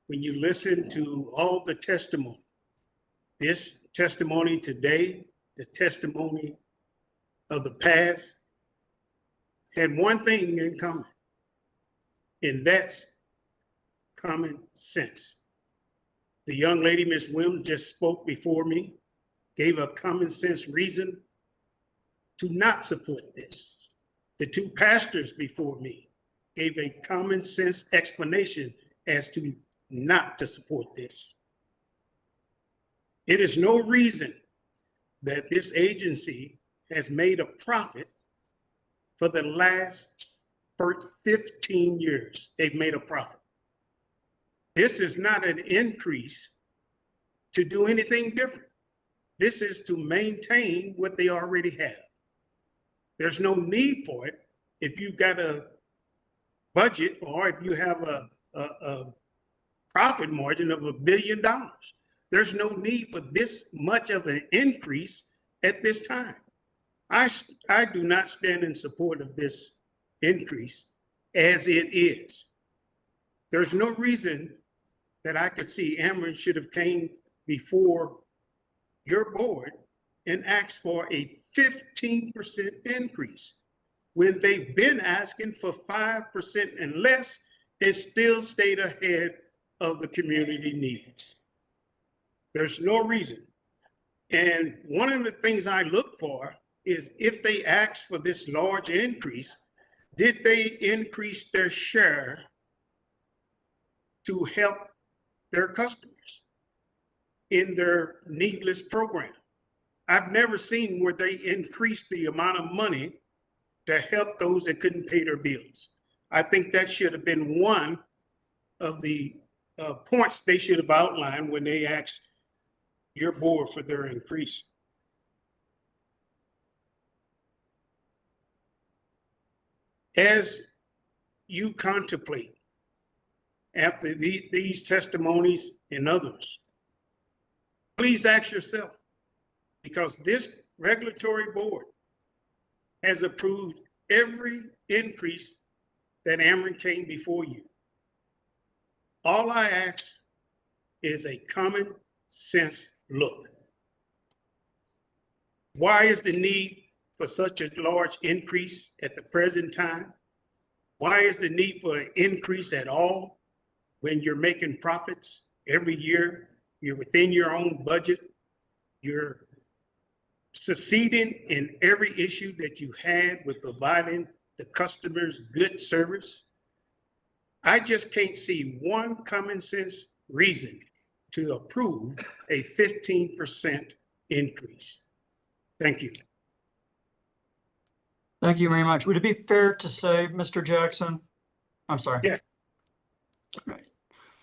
when you listen to all the testimony, this testimony today, the testimony of the past, had one thing in common, and that's common sense. The young lady, Ms. Williams, just spoke before me, gave a common sense reason to not support this. The two pastors before me gave a common sense explanation as to not to support this. It is no reason that this agency has made a profit for the last 15 years. They've made a profit. This is not an increase to do anything different. This is to maintain what they already have. There's no need for it if you've got a budget or if you have a profit margin of $1 billion. There's no need for this much of an increase at this time. I do not stand in support of this increase as it is. There's no reason that I could see Ameren should have came before your board and asked for a 15% increase when they've been asking for 5% and less and still stayed ahead of the community needs. There's no reason. And one of the things I look for is if they ask for this large increase, did they increase their share to help their customers in their needless program? I've never seen where they increased the amount of money to help those that couldn't pay their bills. I think that should have been one of the points they should have outlined when they asked your board for their increase. As you contemplate after these testimonies and others, please ask yourself, because this regulatory board has approved every increase that Ameren came before you. All I ask is a common sense look. Why is the need for such a large increase at the present time? Why is the need for an increase at all when you're making profits every year? You're within your own budget. You're succeeding in every issue that you had with providing the customers good service. I just can't see one common sense reason to approve a 15% increase. Thank you. Thank you very much. Would it be fair to say, Mr. Jackson? I'm sorry. Yes. Right.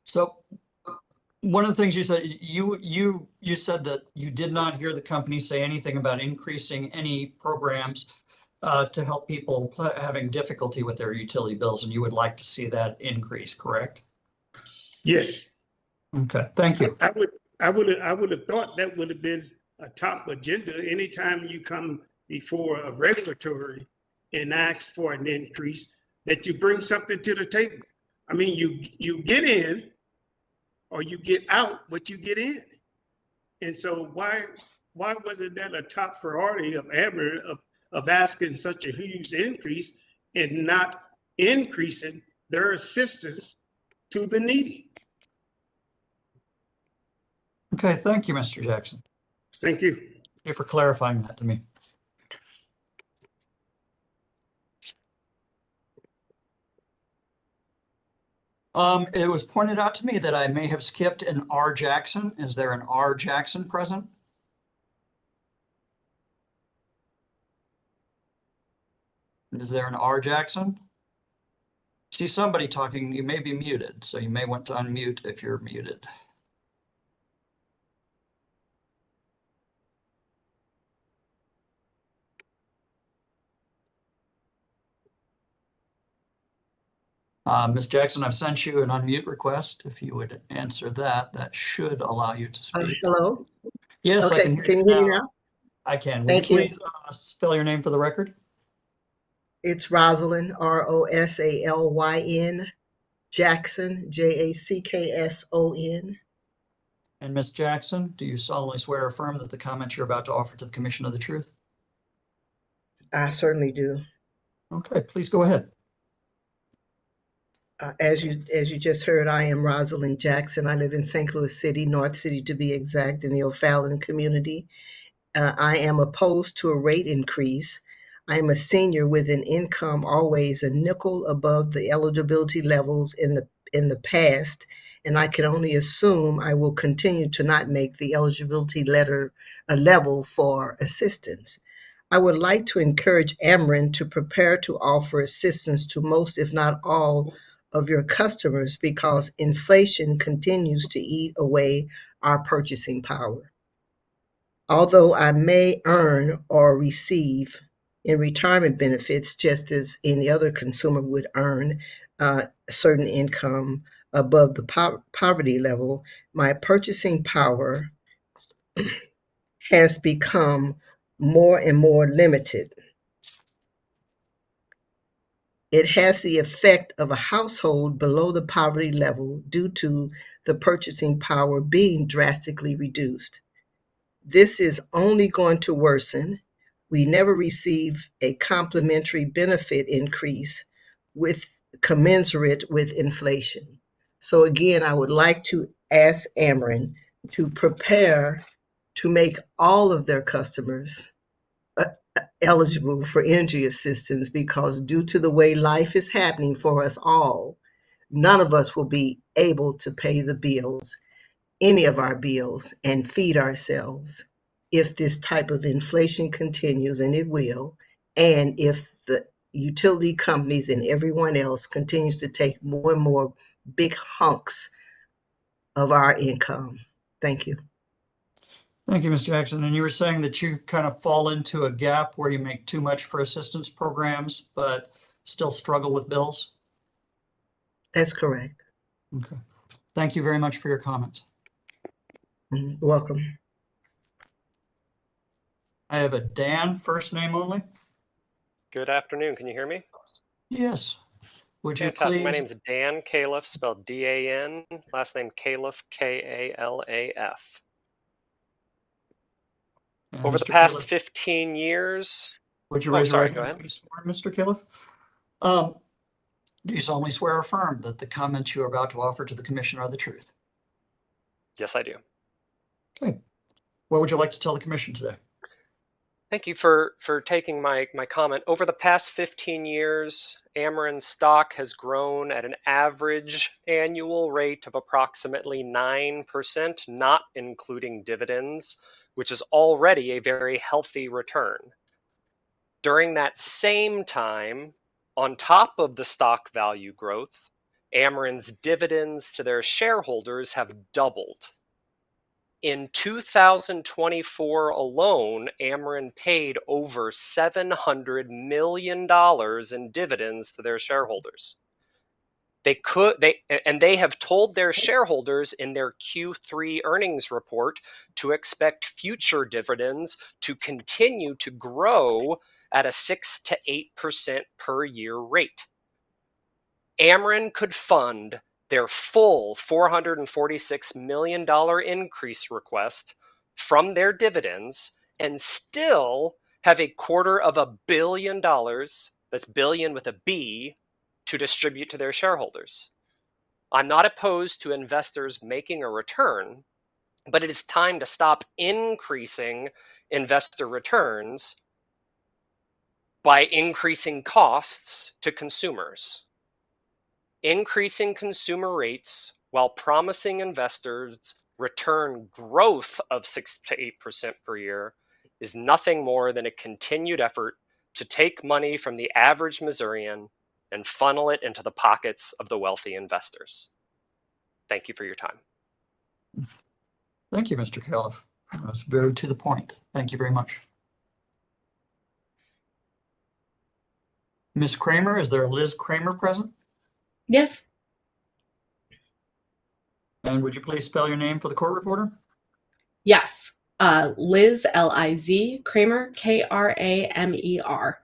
So one of the things you said, you said that you did not hear the company say anything about increasing any programs to help people having difficulty with their utility bills, and you would like to see that increase, correct? Yes. Okay, thank you. I would have thought that would have been a top agenda anytime you come before a regulatory and ask for an increase, that you bring something to the table. I mean, you get in or you get out, but you get in. And so why wasn't that a top priority of Ameren of asking such a huge increase and not increasing their assistance to the needy? Okay, thank you, Mr. Jackson. Thank you. Thank you for clarifying that to me. It was pointed out to me that I may have skipped an R. Jackson. Is there an R. Jackson present? Is there an R. Jackson? See somebody talking, you may be muted, so you may want to unmute if you're muted. Ms. Jackson, I've sent you an unmute request. If you would answer that, that should allow you to speak. Hello? Yes, Okay, I can can you hear me now? I can. Will Thank you you. please spell your name for the record? It's Rosalind, Rosalyn, Jackson, Jackson. And Ms. Jackson, do you solemnly swear or affirm that the comments you're about to offer to the Commission are the truth? I certainly do. Okay, please go ahead. As you just heard, I am Rosalind Jackson. I live in St. Louis City, North City to be exact, in the O'Fallon community. I am opposed to a rate increase. I am a senior with an income always a nickel above the eligibility levels in the past, and I can only assume I will continue to not make the eligibility level for assistance. I would like to encourage Ameren to prepare to offer assistance to most, if not all, of your customers because inflation continues to eat away our purchasing power. Although I may earn or receive in retirement benefits, just as any other consumer would earn a certain income above the poverty level, my purchasing power has become more and more limited. It has the effect of a household below the poverty level due to the purchasing power being drastically reduced. This is only going to worsen. We never receive a complementary benefit increase commensurate with inflation. So again, I would like to ask Ameren to prepare to make all of their customers eligible for energy assistance because due to the way life is happening for us all, none of us will be able to pay the bills, any of our bills, and feed ourselves if this type of inflation continues, and it will, and if the utility companies and everyone else continues to take more and more big hunks of our income. Thank you. Thank you, Ms. Jackson. And you were saying that you kind of fall into a gap where you make too much for assistance programs, but still struggle with bills? That's correct. Okay. Thank you very much for your comments. Welcome. I have a Dan, first name only. Good afternoon. Can you hear me? Yes. Would you Fantastic. My please? name's Dan Califf, spelled D-A-N. Last name Califf, K-A-L-A-F. Over the Mr. past Califf, 15 years. would you Oh, raise your sorry, right go hand ahead. to be sworn, Mr. Califf? Do you solemnly swear or affirm that the comments you are about to offer to the commission are the truth? Yes, I do. Okay. What would you like to tell the commission today? Thank you for taking my comment. Over the past 15 years, Ameren stock has grown at an average annual rate of approximately 9%, not including dividends, which is already a very healthy return. During that same time, on top of the stock value growth, Ameren's dividends to their shareholders have doubled. In 2024 alone, Ameren paid over $700 million in dividends to their shareholders. They have told their shareholders in their Q3 earnings report to expect future dividends to continue to grow at a 6 to 8% per year rate. Ameren could fund their full $446 million increase request from their dividends and still have $250 million, that's billion with a B, to distribute to their shareholders. I'm not opposed to investors making a return, but it is time to stop increasing investor returns by increasing costs to consumers. Increasing consumer rates while promising investors return growth of 6 to 8% per year is nothing more than a continued effort to take money from the average Missourian and funnel it into the pockets of the wealthy investors. Thank you for your time. Thank you, Mr. Califf. That's very to the point. Thank you very much. Ms. Kramer, is there Liz Kramer present? Yes. And would you please spell your name for the court reporter? Yes. Liz, L-I-Z, Kramer, K-R-A-M-E-R.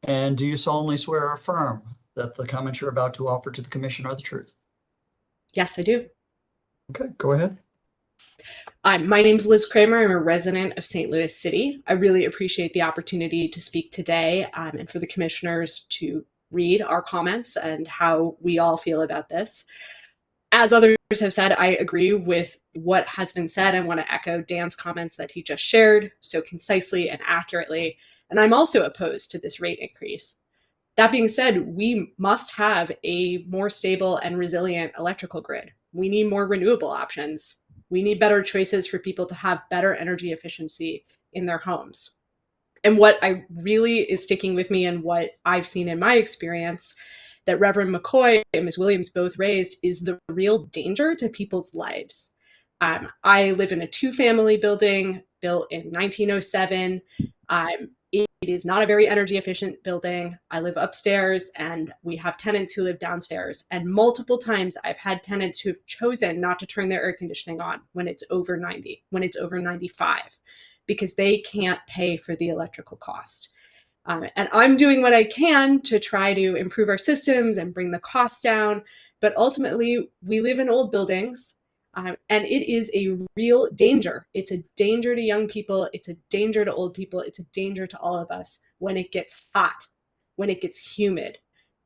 And do you solemnly swear or affirm that the comments you're about to offer to the commission are the truth? Yes, I do. Okay, go ahead. My name's Liz Kramer. I'm a resident of St. Louis City. I really appreciate the opportunity to speak today and for the commissioners to read our comments and how we all feel about this. As others have said, I agree with what has been said. I want to echo Dan's comments that he just shared so concisely and accurately. And I'm also opposed to this rate increase. That being said, we must have a more stable and resilient electrical grid. We need more renewable options. We need better choices for people to have better energy efficiency in their homes. And what I really is sticking with me and what I've seen in my experience that Reverend McCoy and Ms. Williams both raised is the real danger to people's lives. I live in a 2-family building built in 1907. It is not a very energy efficient building. I live upstairs and we have tenants who live downstairs. And multiple times I've had tenants who have chosen not to turn their air conditioning on when it's over 90, when it's over 95, because they can't pay for the electrical cost. And I'm doing what I can to try to improve our systems and bring the costs down. But ultimately, we live in old buildings, and it is a real danger. It's a danger to young people. It's a danger to old people. It's a danger to all of us when it gets hot, when it gets humid.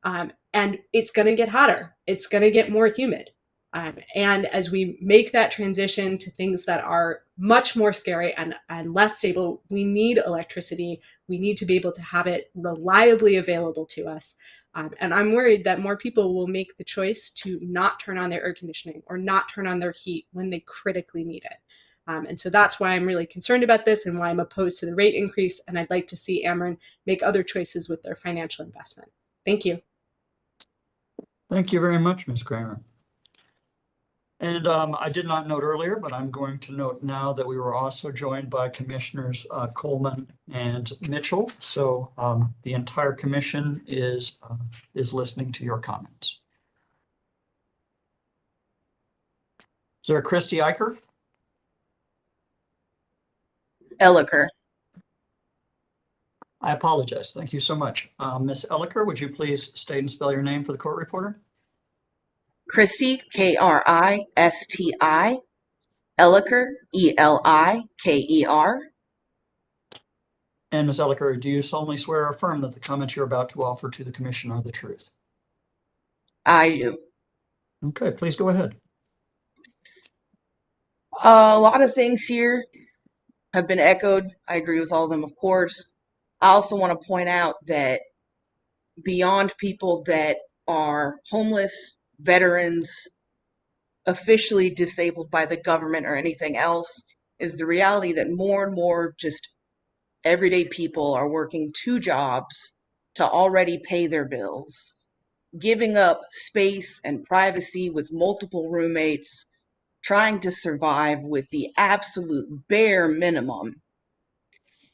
And it's going to get hotter. It's going to get more humid. And as we make that transition to things that are much more scary and less stable, we need electricity. We need to be able to have it reliably available to us. And I'm worried that more people will make the choice to not turn on their air conditioning or not turn on their heat when they critically need it. And so that's why I'm really concerned about this and why I'm opposed to the rate increase. And I'd like to see Ameren make other choices with their financial investment. Thank you. Thank you very much, Ms. Kramer. And I did not note earlier, but I'm going to note now that we were also joined by Commissioners Coleman and Mitchell. So the entire commission is listening to your comments. Is there a Christy Eicher? Elliker. I apologize. Thank you so much. Ms. Elliker, would you please state and spell your name for the court reporter? Christy, Kristi. Elliker, Eliker. And Ms. Elliker, do you solemnly swear or affirm that the comments you're about to offer to the commission are the truth? I do. Okay, please go ahead. A lot of things here have been echoed. I agree with all of them, of course. I also want to point out that beyond people that are homeless, veterans, officially disabled by the government or anything else, is the reality that more and more just everyday people are working 2 jobs to already pay their bills, giving up space and privacy with multiple roommates, trying to survive with the absolute bare minimum,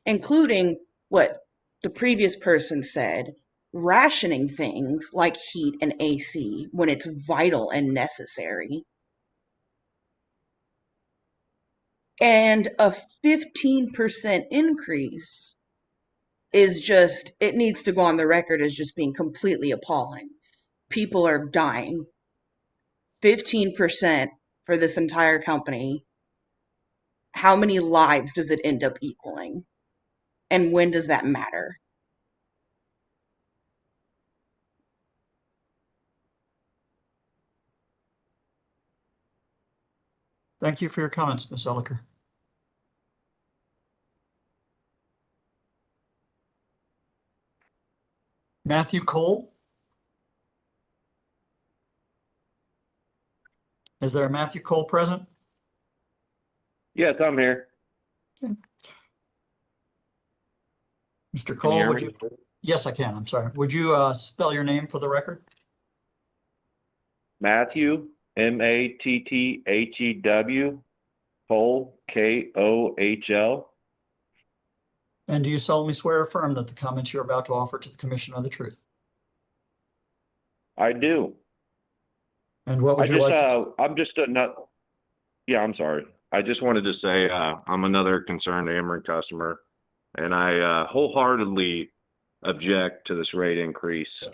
including what the previous person said, rationing things like heat and AC when it's vital and necessary. And a 15% increase is just, it needs to go on the record as just being completely appalling. People are dying. 15% for this entire company. How many lives does it end up equaling? And when does that matter? Thank you for your comments, Ms. Elliker. Matthew Cole? Is there a Matthew Cole present? Yes, I'm here. Okay. Mr. Can you Cole, hear would me? you? Yes, I can. I'm sorry. Would you spell your name for the record? Matthew, Mathew, Cole, Kohl. And do you solemnly swear or affirm that the comments you're about to offer to the commission are the truth? I do. And what would you like to? I'm just yeah, I'm sorry. I just wanted to say I'm another concerned Ameren customer, and I wholeheartedly object to this rate increase.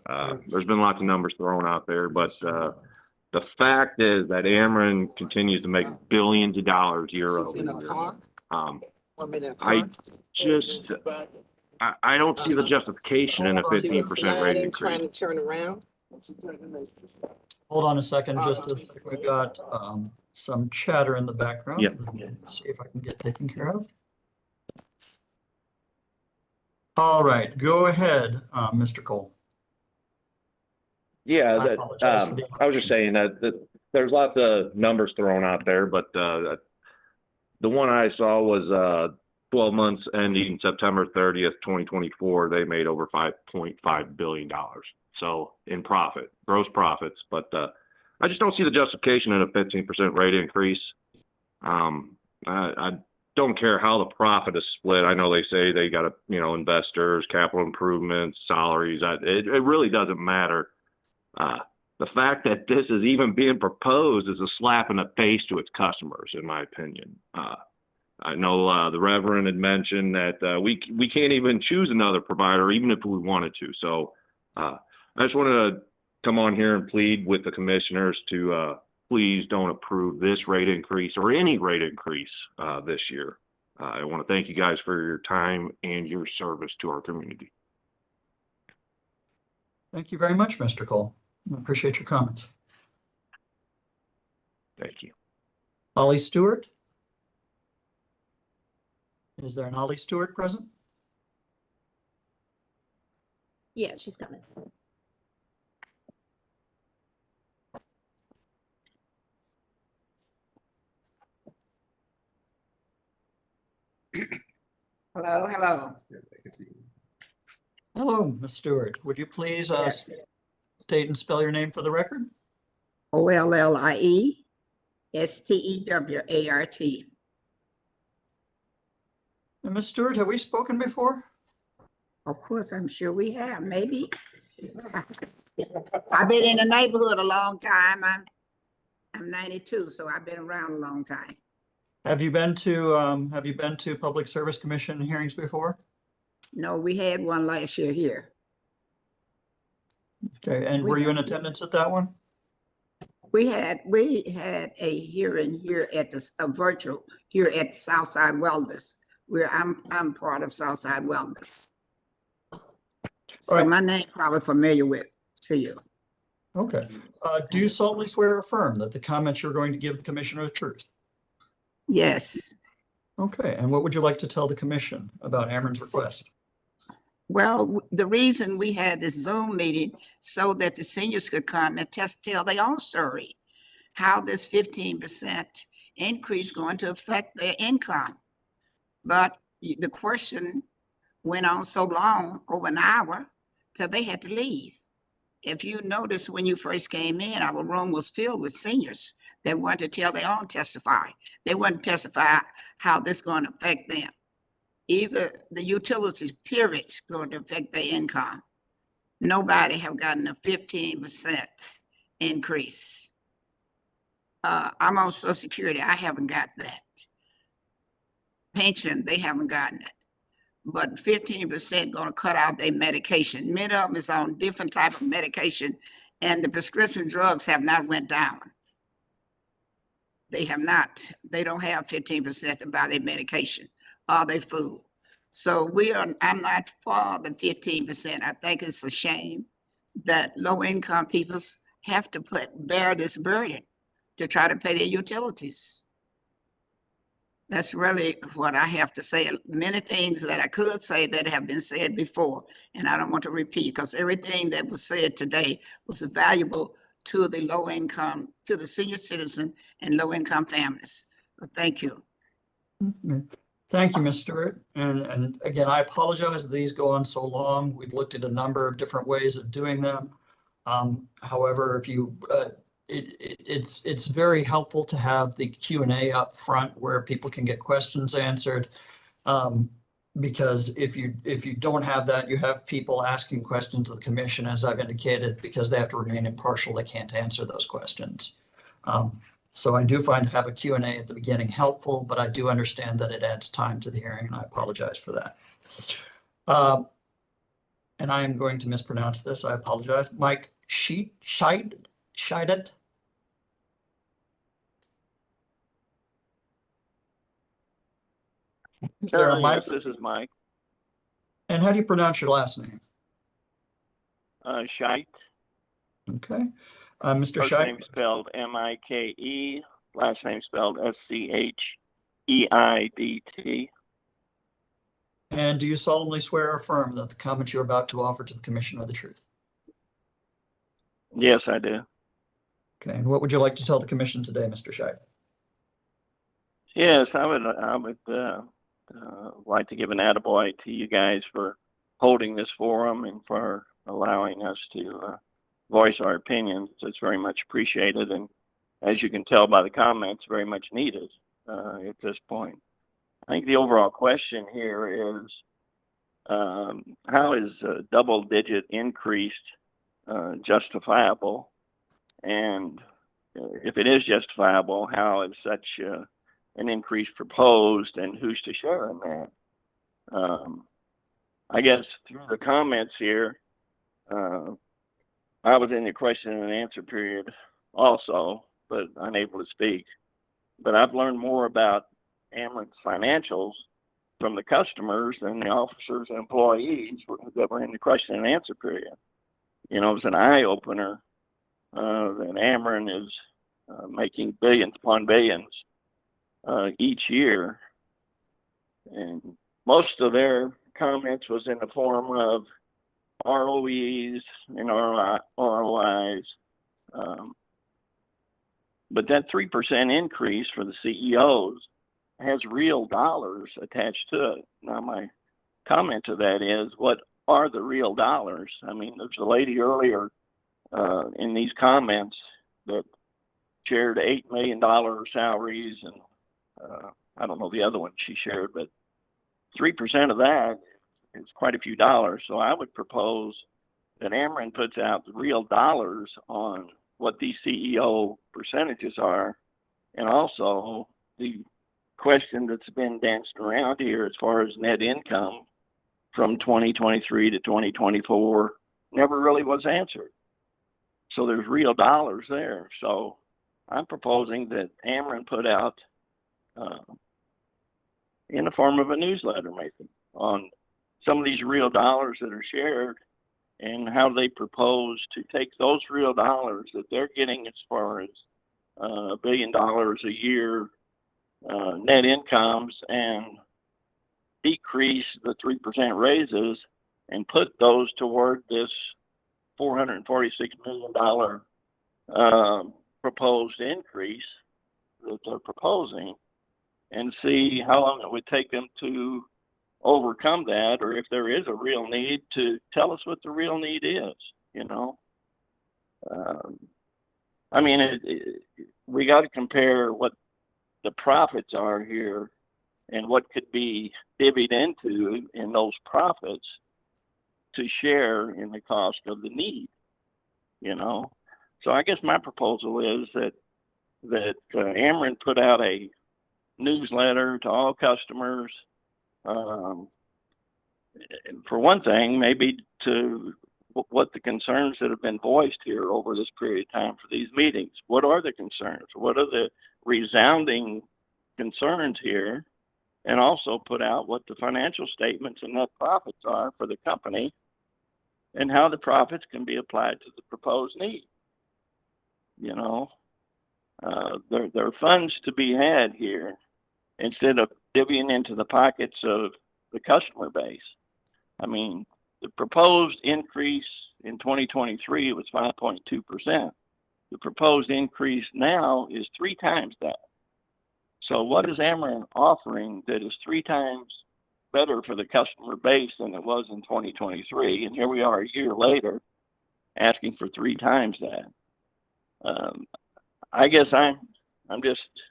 There's been lots of numbers thrown out there, but the fact is that Ameren continues to make billions of dollars year over year. I don't see the justification in a 15% rate increase. Hold on a second, just a second. We've got some chatter in the background. Yeah. Let's see if I can get taken care of. All right, go ahead, Mr. Cole. Yeah, I apologize for the I was just saying that there's lots of numbers thrown out there, but the one I saw was 12 months ending September 30th, 2024, they made over $5.5 billion. So in profit, gross profits. But I just don't see the justification in a 15% rate increase. I don't care how the profit is split. I know they say they got to, investors, capital improvements, salaries. It really doesn't matter. The fact that this is even being proposed is a slap in the face to its customers, in my opinion. I know the Reverend had mentioned that we can't even choose another provider, even if we wanted to. So I just wanted to come on here and plead with the commissioners to please don't approve this rate increase or any rate increase this year. I want to thank you guys for your time and your service to our community. Thank you very much, Mr. Cole. I appreciate your comments. Thank you. Ollie Stewart? Is there an Ollie Stewart present? Yeah, she's coming. Hello, hello. Hello, Ms. Stewart. Would you please Yes. state and spell your name for the record? Olliestewart. And Ms. Stewart, have we spoken before? Of course, I'm sure we have, maybe. I've been in the neighborhood a long time. I'm 92, so I've been around a long time. Have you been to Public Service Commission hearings before? No, we had one last year here. Okay, and were you in attendance at that one? We had a hearing here at a virtual here at Southside Wellness, where I'm part of Southside Wellness. So right. my name probably familiar to you. Okay. Do you solemnly swear or affirm that the comments you're going to give the commissioner are the truth? Yes. Okay, and what would you like to tell the commission about Ameren's request? Well, the reason we had this Zoom meeting so that the seniors could come and tell their own story, how this 15% increase going to affect their income. But the question went on so long, over an hour, till they had to leave. If you notice when you first came in, our room was filled with seniors that wanted to tell their own testify. They wanted to testify how this is going to affect them. Either the utilities period going to affect their income. Nobody have gotten a 15% increase. I'm on Social Security. I haven't got that. Pension, they haven't gotten it. But 15% going to cut out their medication. Many of them is on different type of medication, and the prescription drugs have not went down. They have not. They don't have 15% to buy their medication or their food. So I'm not for the 15%. I think it's a shame that low-income people have to bear this burden to try to pay their utilities. That's really what I have to say. Many things that I could say that have been said before, and I don't want to repeat, because everything that was said today was valuable to the low income, to the senior citizen and low income families. But thank you. Thank you, Ms. Stewart. And again, I apologize that these go on so long. We've looked at a number of different ways of doing them. However, if you it's very helpful to have the Q&A up front where people can get questions answered. Because if you don't have that, you have people asking questions of the commission, as I've indicated, because they have to remain impartial. They can't answer those questions. So I do find to have a Q&A at the beginning helpful, but I do understand that it adds time to the hearing, and I apologize for that. And I am going to mispronounce this. I apologize. Mike Scheidet. Is there a Mike? Yes, this is Mike. And how do you pronounce your last name? Scheidt. Okay. Mr. First Scheidt? name spelled M-I-K-E, last name spelled S-C-H-E-I-D-T. And do you solemnly swear or affirm that the comments you're about to offer to the commission are the truth? Yes, I do. Okay. And what would you like to tell the commission today, Mr. Scheidt? Yes, I would like to give an attaboy to you guys for holding this forum and for allowing us to voice our opinions. It's very much appreciated, and as you can tell by the comments, very much needed at this point. I think the overall question here is, how is a double-digit increase justifiable? And if it is justifiable, how is such an increase proposed, and who's to share in that? I guess through the comments here, I was in the question and answer period also, but unable to speak. But I've learned more about Ameren's financials from the customers than the officers and employees that were in the question and answer period. You know, it was an eye opener that Ameren is making billions upon billions each year. And most of their comments was in the form of ROEs and ROIs. But that 3% increase for the CEOs has real dollars attached to it. Now, my comment to that is, what are the real dollars? I mean, there's a lady earlier in these comments that shared $8 million salaries, and I don't know the other one she shared, but 3% of that is quite a few dollars. So I would propose that Ameren puts out the real dollars on what these CEO percentages are, and also the question that's been danced around here as far as net income from 2023 to 2024 never really was answered. So there's real dollars there. So I'm proposing that Ameren put out in the form of a newsletter maybe on some of these real dollars that are shared, and how they propose to take those real dollars that they're getting as far as $1 billion a year net incomes and decrease the 3% raises and put those toward this $446 million proposed increase that they're proposing, and see how long it would take them to overcome that, or if there is a real need, to tell us what the real need is, you know. I mean, we got to compare what the profits are here and what could be divvied into in those profits to share in the cost of the need, you know. So I guess my proposal is that Ameren put out a newsletter to all customers. For one thing, maybe to what the concerns that have been voiced here over this period of time for these meetings. What are the concerns? What are the resounding concerns here? And also put out what the financial statements and net profits are for the company, and how the profits can be applied to the proposed need. You know, there are funds to be had here instead of divvying into the pockets of the customer base. I mean, the proposed increase in 2023 was 5.2%. The proposed increase now is 3 times that. So what is Ameren offering that is 3 times better for the customer base than it was in 2023? And here we are a year later asking for 3 times that. I guess I'm just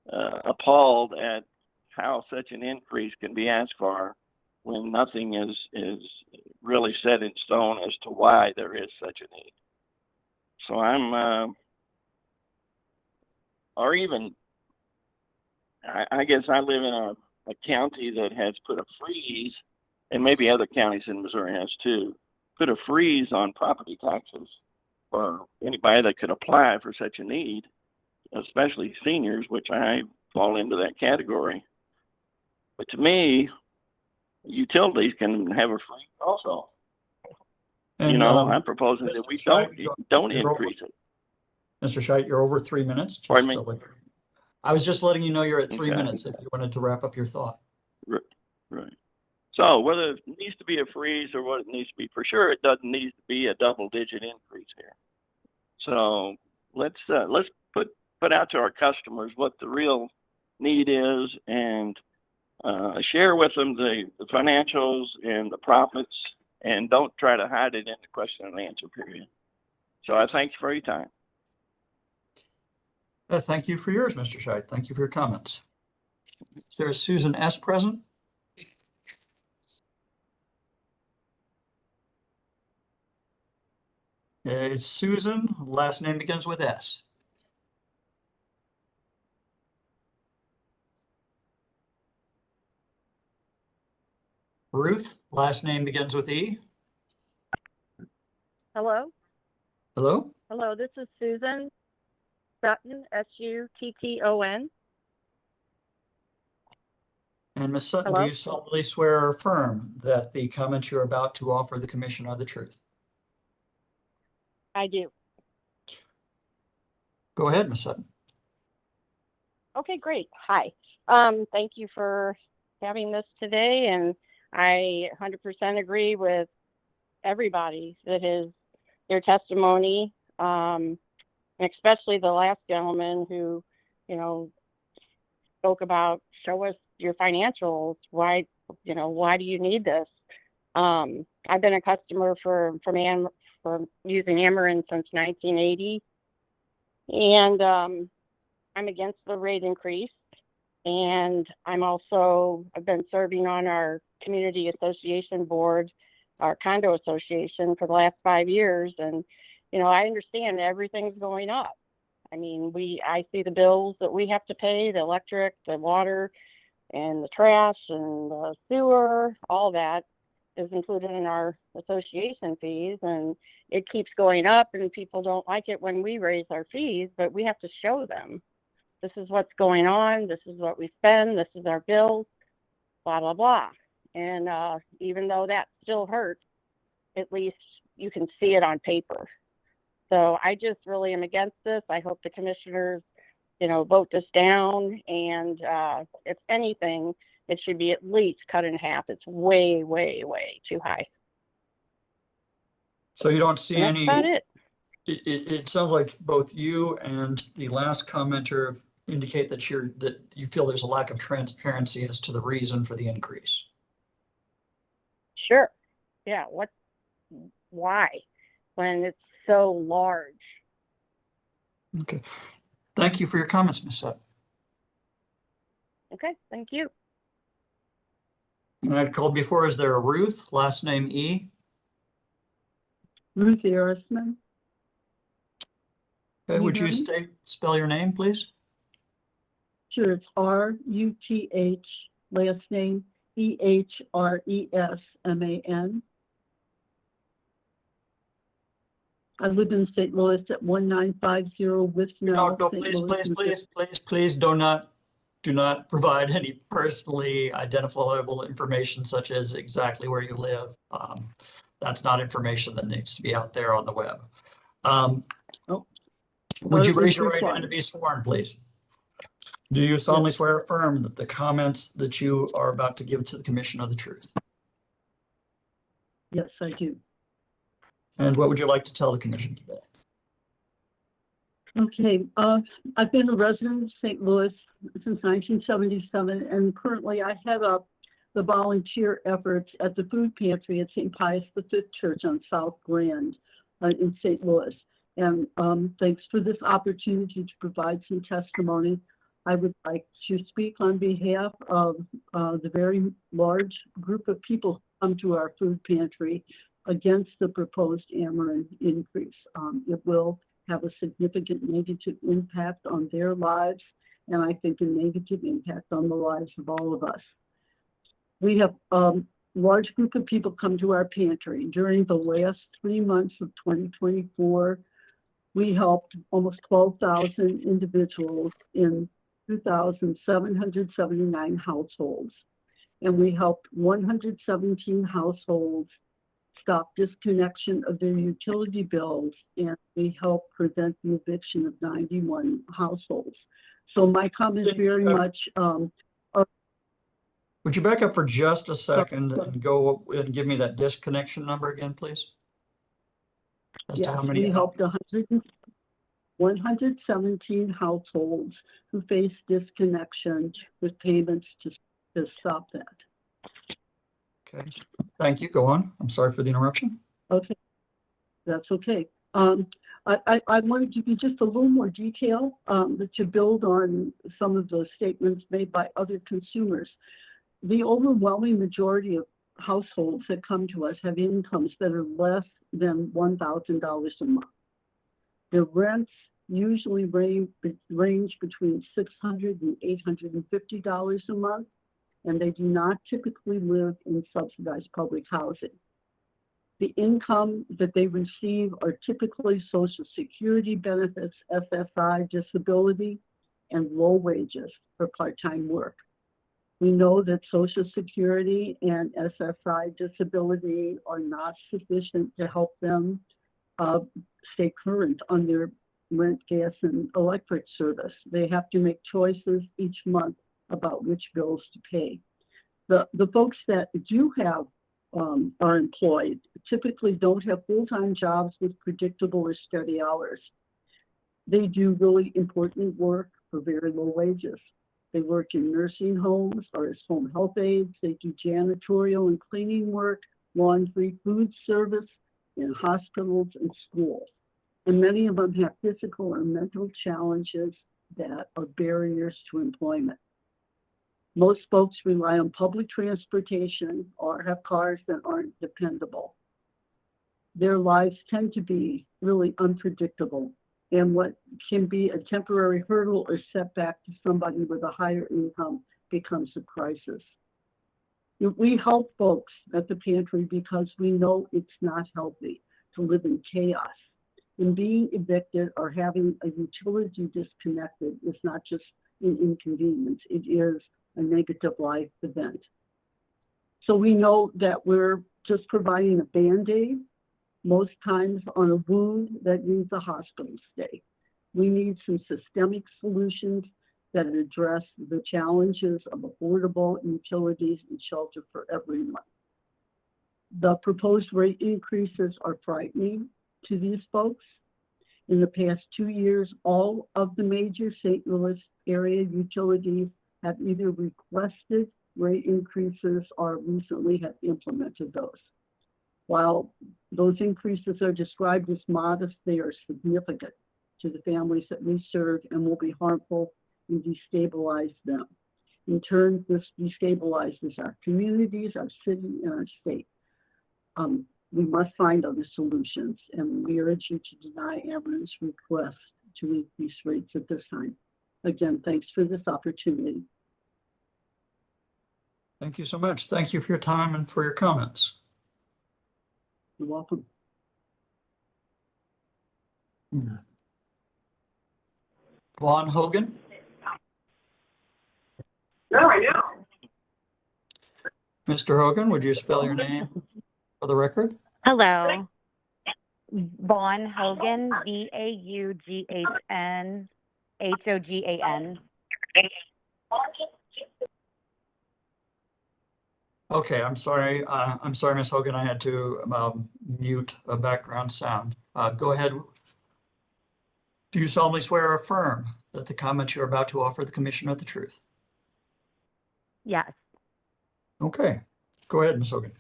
appalled at how such an increase can be asked for when nothing is really set in stone as to why there is such a need. So I guess I live in a county that has put a freeze, and maybe other counties in Missouri has too, put a freeze on property taxes for anybody that could apply for such a need, especially seniors, which I fall into that category. But to me, utilities can have a freeze also. And, you know, I'm proposing Mr. that we Scheid, don't you're increase it. Mr. Scheid, you're over 3 minutes. Pardon me? I was just letting you know you're at 3 Okay. minutes if you wanted to wrap up your thought. Right. So whether it needs to be a freeze or what it needs to be, for sure, it doesn't need to be a double-digit increase here. So let's put out to our customers what the real need is, and share with them the financials and the profits, and don't try to hide it in the question and answer period. So I thank you for your time. Thank you for yours, Mr. Scheid. Thank you for your comments. Is there a Susan S. present? It's Susan, last name begins with S. Ruth, last name begins with E. Hello? Hello? Hello, this is Susan Sutton, S-U-T-T-O-N. And Ms. Sutton, do Hello? you solemnly swear or affirm that the comments you're about to offer the commission are the truth? I do. Go ahead, Ms. Sutton. Okay, great. Hi. Thank you for having this today, and I 100% agree with everybody that is their testimony, especially the last gentleman who, you know, spoke about, show us your financials. Why, you know, why do you need this? I've been a customer for using Ameren since 1980, and I'm against the rate increase. And I've been serving on our community association board, our condo association, for the last 5 years. And, you know, I understand everything's going up. I mean, I see the bills that we have to pay, the electric, the water, and the trash, and the sewer. All that is included in our association fees, and it keeps going up, and people don't like it when we raise our fees, but we have to show them this is what's going on, this is what we spend, this is our bill, blah blah blah. And even though that still hurts, at least you can see it on paper. So I just really am against this. I hope the commissioners, you know, vote this down, and if anything, it should be at least cut in half. It's way, way, way too high. So you don't see And that's any, about it. It sounds like both you and the last commenter indicate that you feel there's a lack of transparency as to the reason for the increase. Sure. Yeah. Why? When it's so large. Okay. Thank you for your comments, Ms. Sutton. Okay. Thank you. And I'd called before, is there a Ruth, last name E? Ruth Erisman. Okay, Can you would hear you me? spell your name, please? Sure, it's R-U-T-H, last name E-H-R-E-S-M-A-N. I live in St. Louis at 1950 Wisnell, No, St. please, Louis, please do not provide any personally identifiable information such as exactly where you live. That's not information that needs to be out there on the web. Would you raise your right hand to be sworn, please? Do you solemnly swear or affirm that the comments that you are about to give to the commission are the truth? Yes, I do. And what would you like to tell the commission today? Okay, I've been a resident of St. Louis since 1977, and currently I head up the volunteer efforts at the food pantry at St. Pius V Church on South Grand in St. Louis. And thanks for this opportunity to provide some testimony. I would like to speak on behalf of the very large group of people who come to our food pantry against the proposed Ameren increase. It will have a significant negative impact on their lives, and I think a negative impact on the lives of all of us. We have a large group of people come to our pantry. During the last 3 months of 2024, we helped almost 12,000 individuals in 2,779 households, and we helped 117 households stop disconnection of their utility bills, and we helped prevent the eviction of 91 households. So my comments very much would you back up for just a second and go and give me that disconnection number again, please? As to how many we helped 117 households who face disconnection with payments to to stop that. Okay, thank you. Go on. I'm sorry for the interruption. Okay, that's okay. I wanted to be just a little more detail to build on some of the statements made by other consumers. The overwhelming majority of households that come to us have incomes that are less than $1,000 a month. The rents usually range between $600 and $850 a month, and they do not typically live in subsidized public housing. The income that they receive are typically Social Security benefits, SSI, disability, and low wages for part-time work. We know that Social Security and SSI disability are not sufficient to help them stay current on their rent, gas, and electric service. They have to make choices each month about which bills to pay. The folks that do have are employed typically don't have full-time jobs with predictable or steady hours. They do really important work for very low wages. They work in nursing homes or as home health aides. They do janitorial and cleaning work, laundry, food service in hospitals and schools. And many of them have physical or mental challenges that are barriers to employment. Most folks rely on public transportation or have cars that aren't dependable. Their lives tend to be really unpredictable, and what can be a temporary hurdle or setback to somebody with a higher income becomes a crisis. We help folks at the pantry because we know it's not healthy to live in chaos. And being evicted or having a utility disconnected is not just an inconvenience, it is a negative life event. So we know that we're just providing a Band-Aid, most times on a wound that needs a hospital stay. We need some systemic solutions that address the challenges of affordable utilities and shelter for everyone. The proposed rate increases are frightening to these folks. In the past 2 years, all of the major St. Louis area utilities have either requested rate increases or recently have implemented those. While those increases are described as modest, they are significant to the families that we serve and will be harmful and destabilize them. In turn, this destabilizes our communities, our city, and our state. We must find other solutions, and we urge you to deny Ameren's request to increase rates at this time. Again, thanks for this opportunity. Thank you so much. Thank you for your time and for your comments. You're welcome. Vaughn Hogan. No, I know. Mr. Hogan, would you spell your name for the record? Hello. Vaughn Hogan, VAUGHN HOGAN. Okay, I'm sorry. Ms. Hogan, I had to mute a background sound. Go ahead. Do you solemnly swear or affirm that the comments you're about to offer the commission are the truth? Yes. Okay, go ahead, Ms. Hogan.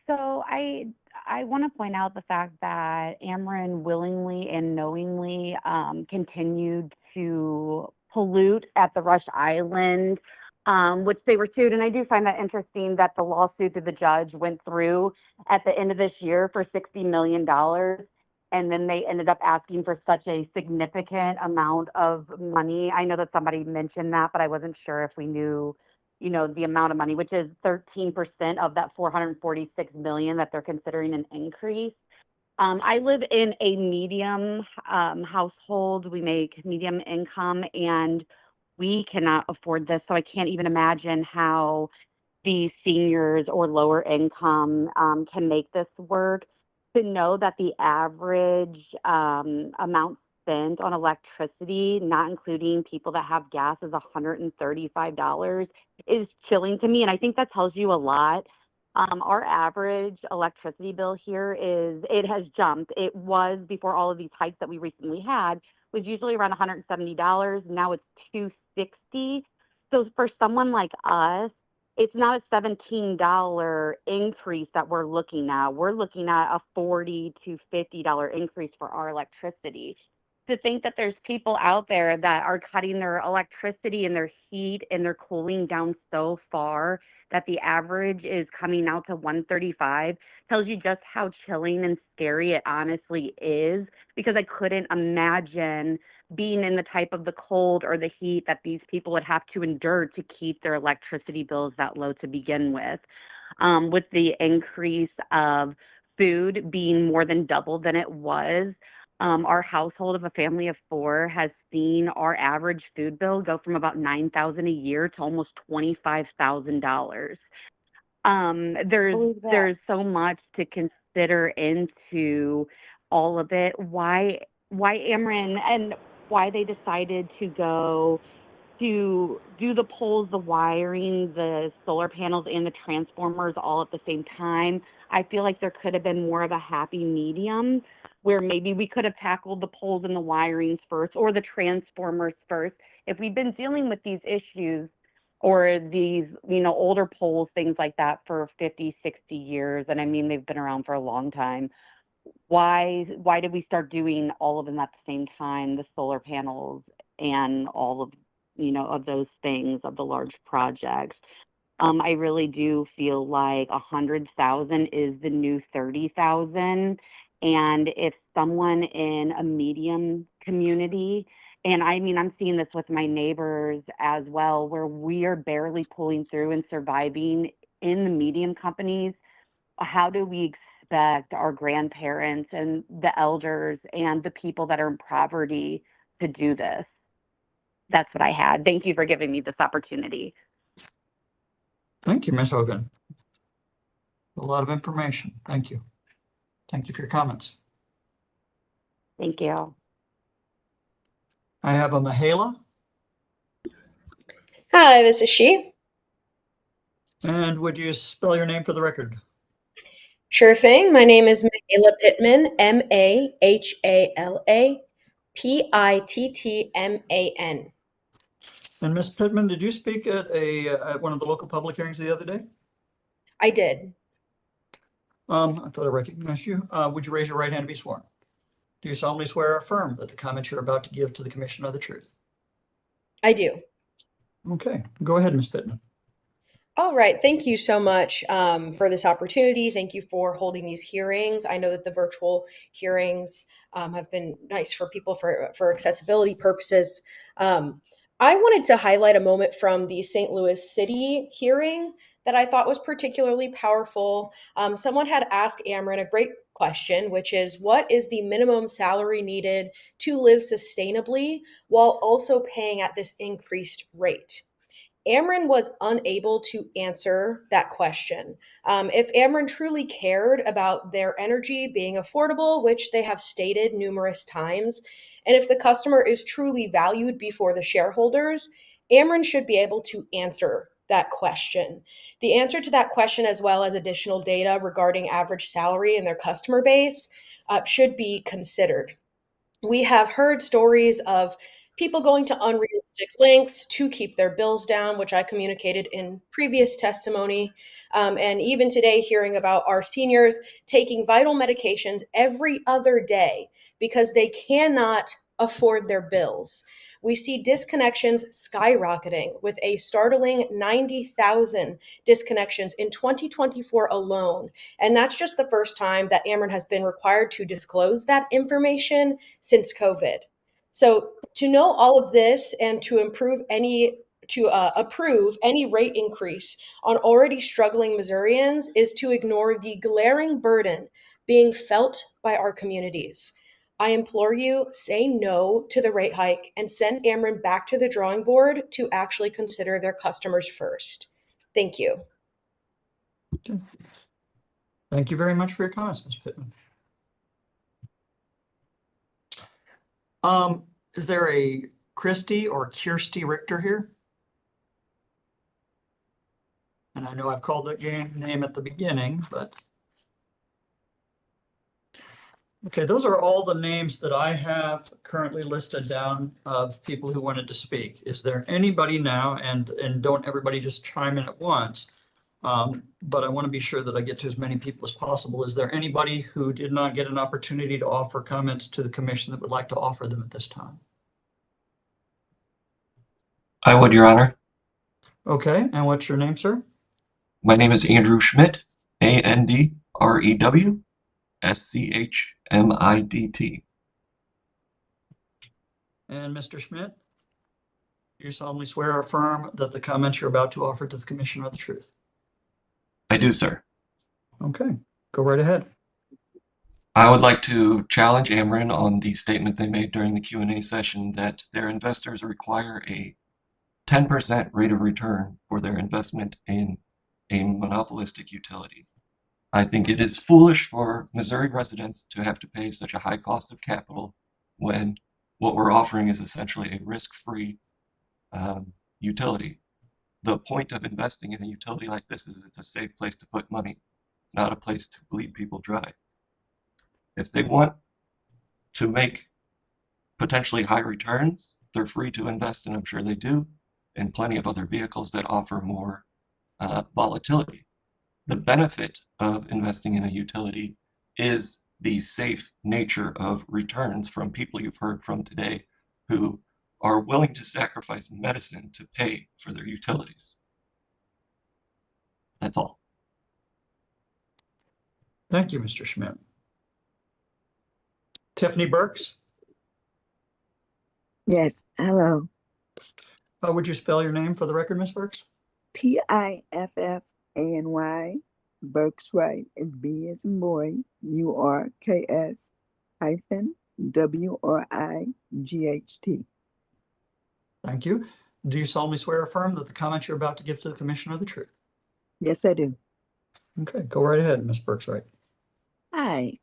So I want to point out the fact that Ameren willingly and knowingly continued to pollute at the Rush Island, which they were sued. And I do find that interesting that the lawsuit to the judge went through at the end of this year for $60 million. And then they ended up asking for such a significant amount of money. I know that somebody mentioned that, but I wasn't sure if we knew, you know, the amount of money, which is 13% of that 446 million that they're considering an increase. I live in a medium household. We make medium income and we cannot afford this. So I can't even imagine how these seniors or lower income can make this work. To know that the average amount spent on electricity, not including people that have gas, is $135 is chilling to me. And I think that tells you a lot. Our average electricity bill here it has jumped. It was, before all of these hikes that we recently had, was usually around $170. Now it's $260. So for someone like us, it's not a $17 increase that we're looking at. We're looking at a $40 to $50 increase for our electricity. To think that there's people out there that are cutting their electricity and their heat and their cooling down so far that the average is coming out to 135 tells you just how chilling and scary it honestly is, because I couldn't imagine being in the type of the cold or the heat that these people would have to endure to keep their electricity bills that low to begin with. With the increase of food being more than double than it was, our household of a family of 4 has seen our average food bill go from about $9,000 a year to almost $25,000. There's so much to consider into all of it. Why Ameren and why they decided to go to do the poles, the wiring, the solar panels, and the transformers all at the same time. I feel like there could have been more of a happy medium where maybe we could have tackled the poles and the wirings first, or the transformers first. If we've been dealing with these issues or these, older poles, things like that for 50, 60 years, and I mean, they've been around for a long time. Why did we start doing all of them at the same time, the solar panels and all of, of those things, of the large projects? I really do feel like 100,000 is the new 30,000. And if someone in a medium community, and I mean, I'm seeing this with my neighbors as well, where we are barely pulling through and surviving in the medium companies, how do we expect our grandparents and the elders and the people that are in poverty to do this? That's what I had. Thank you for giving me this opportunity. Thank you, Ms. Hogan. A lot of information. Thank you. Thank you for your comments. Thank you. I have a Mahala. Hi, this is she. And would you spell your name for the record? Sure thing. My name is Mahala Pittman, Mahala Pittman. And Ms. Pittman, did you speak at at one of the local public hearings the other day? I did. I thought I recognized you. Would you raise your right hand to be sworn? Do you solemnly swear or affirm that the comments you're about to give to the commission are the truth? I do. Okay, go ahead, Ms. Pittman. All right. Thank you so much for this opportunity. Thank you for holding these hearings. I know that the virtual hearings have been nice for people for accessibility purposes. I wanted to highlight a moment from the St. Louis City hearing that I thought was particularly powerful. Someone had asked Ameren a great question, which is, what is the minimum salary needed to live sustainably while also paying at this increased rate? Ameren was unable to answer that question. If Ameren truly cared about their energy being affordable, which they have stated numerous times, and if the customer is truly valued before the shareholders, Ameren should be able to answer that question. The answer to that question, as well as additional data regarding average salary in their customer base, should be considered. We have heard stories of people going to unrealistic lengths to keep their bills down, which I communicated in previous testimony. And even today, hearing about our seniors taking vital medications every other day because they cannot afford their bills. We see disconnections skyrocketing with a startling 90,000 disconnections in 2024 alone. And that's just the first time that Ameren has been required to disclose that information since COVID. So to know all of this and to approve any rate increase on already struggling Missourians is to ignore the glaring burden being felt by our communities. I implore you, say no to the rate hike and send Ameren back to the drawing board to actually consider their customers first. Thank you. Okay. Thank you very much for your comments, Ms. Pittman. Is there a Christy or Kirsty Richter here? And I know I've called that name at the beginning, but Okay, those are all the names that I have currently listed down of people who wanted to speak. Is there anybody now, and don't everybody just chime in at once, but I want to be sure that I get to as many people as possible. Is there anybody who did not get an opportunity to offer comments to the commission that would like to offer them at this time? I would, Your Honor. Okay, and what's your name, sir? My name is Andrew Schmidt, AndrewSchmidt. And Mr. Schmidt, you solemnly swear or affirm that the comments you're about to offer to the commission are the truth? I do, sir. Okay, go right ahead. I would like to challenge Ameren on the statement they made during the Q&A session that their investors require a 10% rate of return for their investment in a monopolistic utility. I think it is foolish for Missouri residents to have to pay such a high cost of capital when what we're offering is essentially a risk-free utility. The point of investing in a utility like this is it's a safe place to put money, not a place to bleed people dry. If they want to make potentially high returns, they're free to invest, and I'm sure they do, in plenty of other vehicles that offer more volatility. The benefit of investing in a utility is the safe nature of returns from people you've heard from today who are willing to sacrifice medicine to pay for their utilities. That's all. Thank you, Mr. Schmidt. Tiffany Burks? Yes, hello. Would you spell your name for the record, Ms. Burks? Tiffany, Burks Wright is B as in boy, URKS -WRIGHT. Thank you. Do you solemnly swear or affirm that the comments you're about to give to the commission are the truth? Yes, I do. Okay, go right ahead, Ms. Burks Wright. Hi,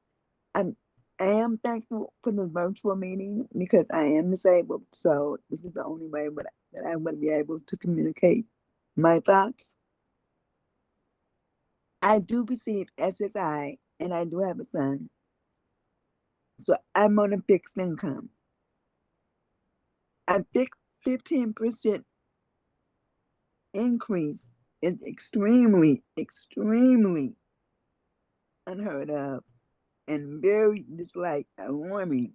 I am thankful for this virtual meeting because I am disabled, so this is the only way that I would be able to communicate my thoughts. I do receive SSI, and I do have a son, so I'm on a fixed income. A 15% increase is extremely unheard of and very alarming.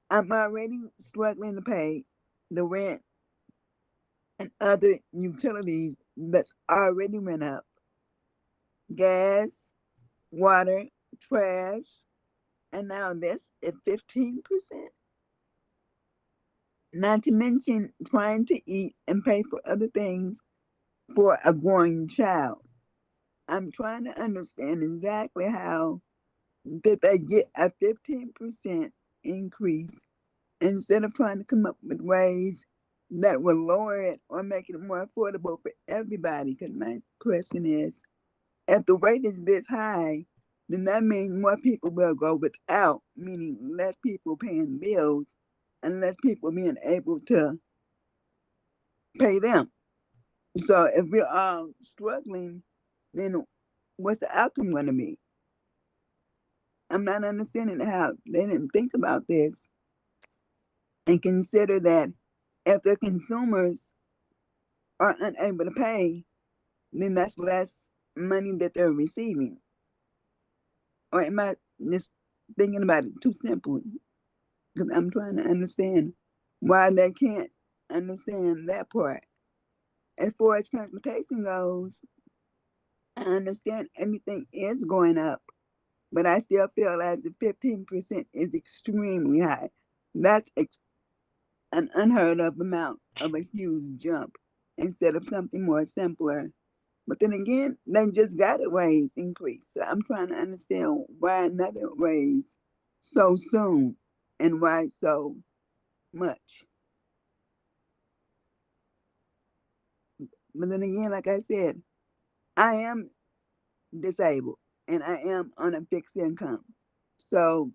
I'm already struggling to pay the rent and other utilities that's already went up. Gas, water, trash, and now this is 15%. Not to mention trying to eat and pay for other things for a growing child. I'm trying to understand exactly how did they get a 15% increase instead of trying to come up with ways that will lower it or make it more affordable for everybody. Because my question is, if the rate is this high, then that means more people will go without, meaning less people paying bills and less people being able to pay them. So if we're all struggling, then what's the outcome going to be? I'm not understanding how they didn't think about this and consider that if the consumers are unable to pay, then that's less money that they're receiving. Or am I just thinking about it too simply? Because I'm trying to understand why they can't understand that part. As far as transportation goes, I understand everything is going up, but I still feel as if 15% is extremely high. That's an unheard of amount of a huge jump instead of something more simpler. But then again, they just got a raise increase. So I'm trying to understand why another raise so soon and why so much. But then again, like I said, I am disabled and I am on a fixed income. So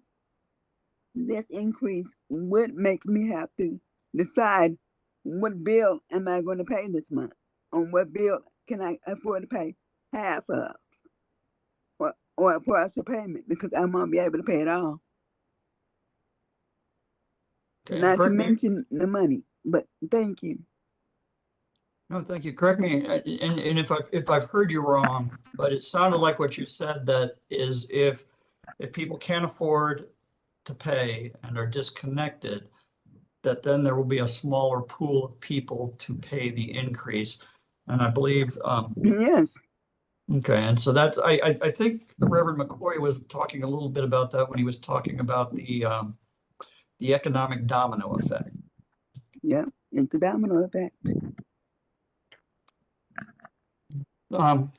this increase would make me have to decide what bill am I going to pay this month? On what bill can I afford to pay half of? or a partial payment because I won't be able to pay it all. Okay, Not to correct me. mention the money, but thank you. No, thank you. Correct me, and if I've heard you wrong, but it sounded like what you said, that is if people can't afford to pay and are disconnected, that then there will be a smaller pool of people to pay the increase. And I believe, Yes, okay, and so that's, I think Reverend McCoy was talking a little bit about that when he was talking about the economic domino effect. yeah, it's the domino effect. Um,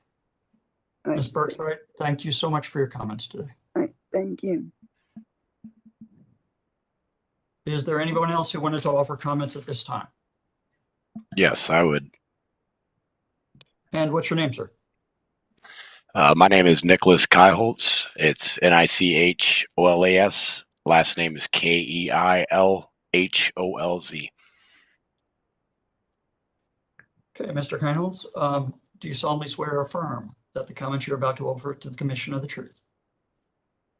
All Ms. Berkswright, thank you so much for your comments today. right, thank you. Is there anyone else who wanted to offer comments at this time? Yes, I would. And what's your name, sir? My name is Nicholas Keiholz. It's Nicholas. Last name is Keilholz. Okay, Mr. Keinholz, do you solemnly swear or affirm that the comments you're about to offer to the commission are the truth?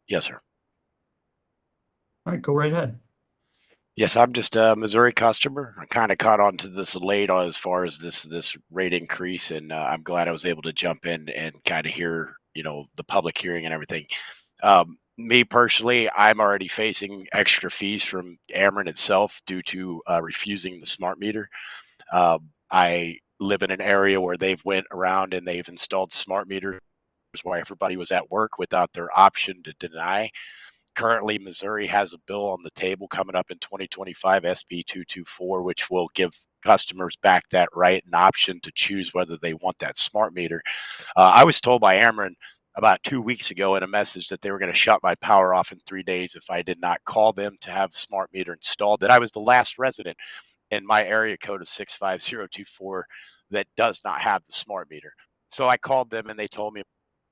Yes, sir. All right, go right ahead. Yes, I'm just a Missouri customer. I kind of caught on to this late as far as this rate increase, and I'm glad I was able to jump in and kind of hear, the public hearing and everything. Me personally, I'm already facing extra fees from Ameren itself due to refusing the smart meter. I live in an area where they've went around and they've installed smart meters where everybody was at work without their option to deny. Currently, Missouri has a bill on the table coming up in 2025, SB 224, which will give customers back that right and option to choose whether they want that smart meter. I was told by Ameren about 2 weeks ago in a message that they were going to shut my power off in 3 days if I did not call them to have smart meter installed, that I was the last resident in my area code of 65024 that does not have the smart meter. So I called them and they told me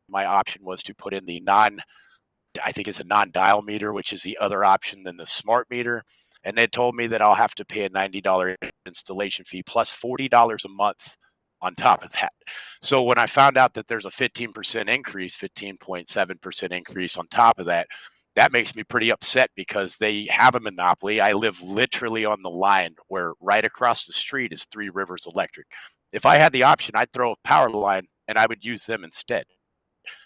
my option was to put in the I think it's a non-dial meter, which is the other option than the smart meter. And they told me that I'll have to pay a $90 installation fee plus $40 a month on top of that. So when I found out that there's a 15% increase, 15.7% increase on top of that, that makes me pretty upset because they have a monopoly. I live literally on the line where right across the street is Three Rivers Electric. If I had the option, I'd throw a power line and I would use them instead.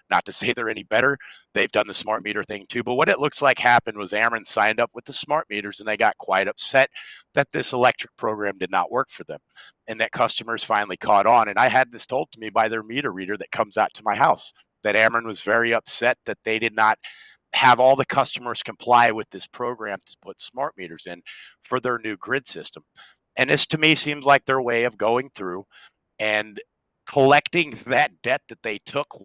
Not to say they're any better. They've done the smart meter thing too. But what it looks like happened was Ameren signed up with the smart meters and they got quite upset that this electric program did not work for them and that customers finally caught on. And I had this told to me by their meter reader that comes out to my house, that Ameren was very upset that they did not have all the customers comply with this program to put smart meters in for their new grid system. And this to me seems like their way of going through and collecting that debt that they took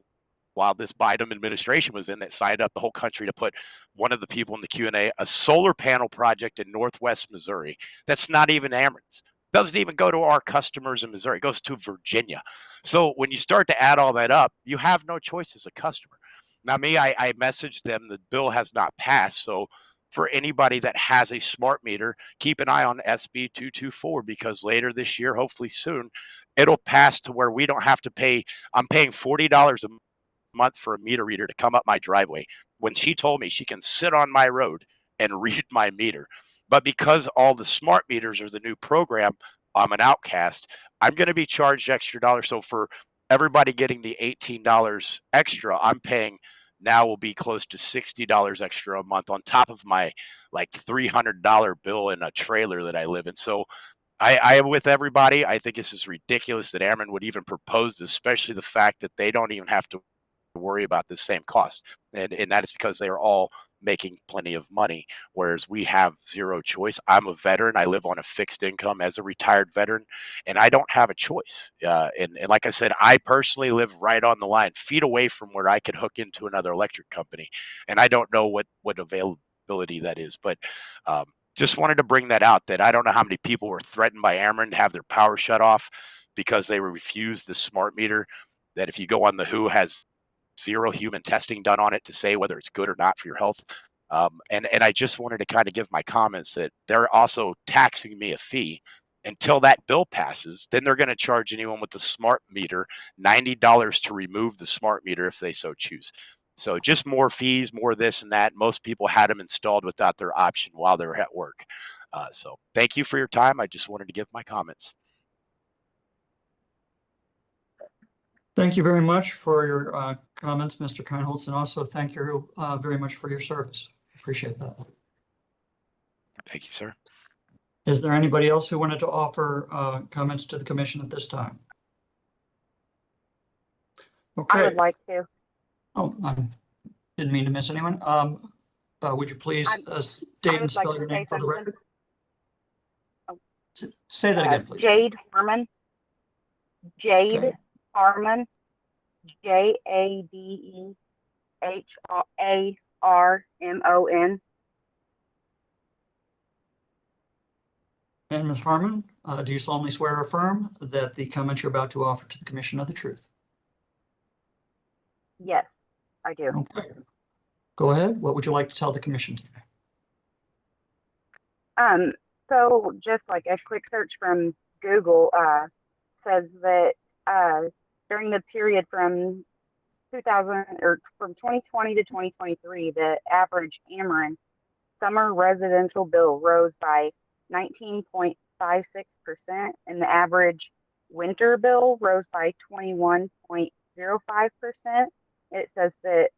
while this Biden administration was in, that signed up the whole country to put one of the people in the Q&A, a solar panel project in Northwest Missouri. That's not even Ameren's. Doesn't even go to our customers in Missouri. It goes to Virginia. So when you start to add all that up, you have no choice as a customer. Now, I messaged them. The bill has not passed. So for anybody that has a smart meter, keep an eye on SB 224 because later this year, hopefully soon, it'll pass to where we don't have to pay. I'm paying $40 a month for a meter reader to come up my driveway when she told me she can sit on my road and read my meter. But because all the smart meters are the new program, I'm an outcast. I'm going to be charged extra dollars. So for everybody getting the $18 extra, I'm paying now will be close to $60 extra a month on top of my like $300 bill in a trailer that I live in. So I am with everybody. I think this is ridiculous that Ameren would even propose this, especially the fact that they don't even have to worry about the same cost. And that is because they are all making plenty of money, whereas we have zero choice. I'm a veteran. I live on a fixed income as a retired veteran, and I don't have a choice. And like I said, I personally live right on the line, feet away from where I could hook into another electric company. And I don't know what availability that is, but just wanted to bring that out, that I don't know how many people were threatened by Ameren to have their power shut off because they refused the smart meter, that if you go on the WHO has zero human testing done on it to say whether it's good or not for your health. And I just wanted to kind of give my comments that they're also taxing me a fee until that bill passes. Then they're going to charge anyone with the smart meter $90 to remove the smart meter if they so choose. So just more fees, more this and that. Most people had them installed without their option while they were at work. So thank you for your time. I just wanted to give my comments. Thank you very much for your comments, Mr. Keinholz, and also thank you very much for your service. Appreciate that. Thank you, sir. Is there anybody else who wanted to offer comments to the commission at this time? Okay. I would like to. Oh, I didn't mean to miss anyone. Would you please state and spell your name for the record? Say that again, please. Jade Harmon. Jade Okay. Harmon. JADEHARMON. And Ms. Harmon, do you solemnly swear or affirm that the comments you're about to offer to the commission are the truth? Yes, I do. Okay. Go ahead. What would you like to tell the commission today? So just like a quick search from Google says that during the period from 2020 to 2023, the average Ameren summer residential bill rose by 19.56%, and the average winter bill rose by 21.05%. It says that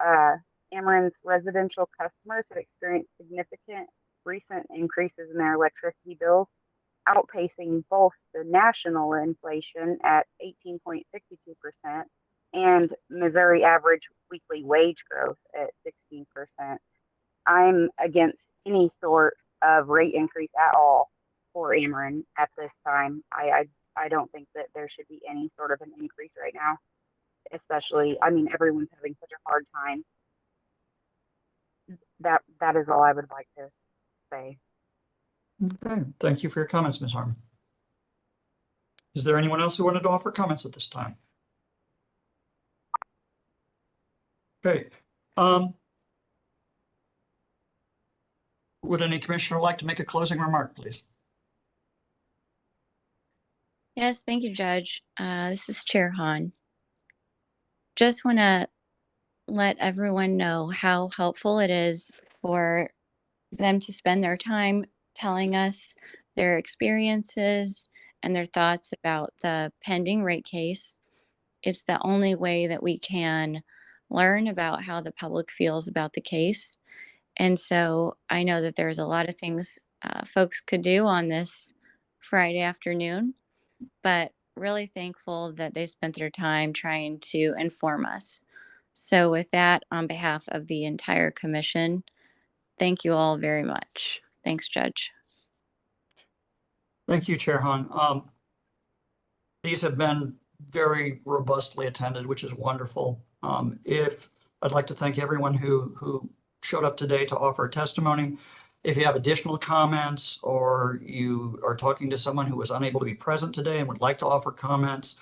Ameren's residential customers have experienced significant recent increases in their electricity bills, outpacing both the national inflation at 18.62% and Missouri average weekly wage growth at 16%. I'm against any sort of rate increase at all for Ameren at this time. I don't think that there should be any sort of an increase right now, especially, I mean, everyone's having such a hard time. That is all I would like to say. Okay. Thank you for your comments, Ms. Harmon. Is there anyone else who wanted to offer comments at this time? Okay. Would any commissioner like to make a closing remark, please? Yes, thank you, Judge. This is Chair Hahn. Just want to let everyone know how helpful it is for them to spend their time telling us their experiences and their thoughts about the pending rate case. It's the only way that we can learn about how the public feels about the case. And so I know that there's a lot of things folks could do on this Friday afternoon, but really thankful that they spent their time trying to inform us. So with that, on behalf of the entire commission, thank you all very much. Thanks, Judge. Thank you, Chair Hahn. These have been very robustly attended, which is wonderful. I'd like to thank everyone who showed up today to offer testimony. If you have additional comments or you are talking to someone who was unable to be present today and would like to offer comments,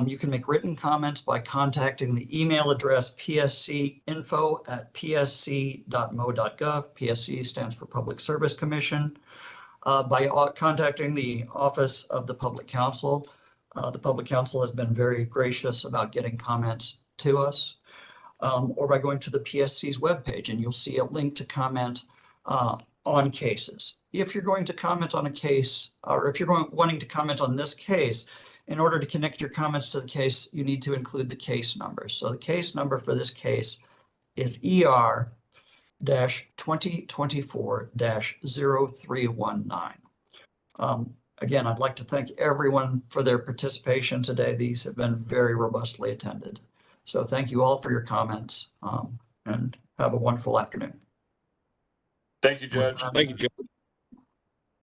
you can make written comments by contacting the email address pscinfo@psc.mo.gov. PSC stands for Public Service Commission. By contacting the Office of the Public Counsel. The Public Counsel has been very gracious about getting comments to us. Or by going to the PSC's webpage, and you'll see a link to comment on cases. If you're going to comment on a case, or if you're wanting to comment on this case, in order to connect your comments to the case, you need to include the case number. So the case number for this case is ER-2024-0319. Again, I'd like to thank everyone for their participation today. These have been very robustly attended. So thank you all for your comments, and have a wonderful afternoon. Thank you, Judge. Thank you, Judge.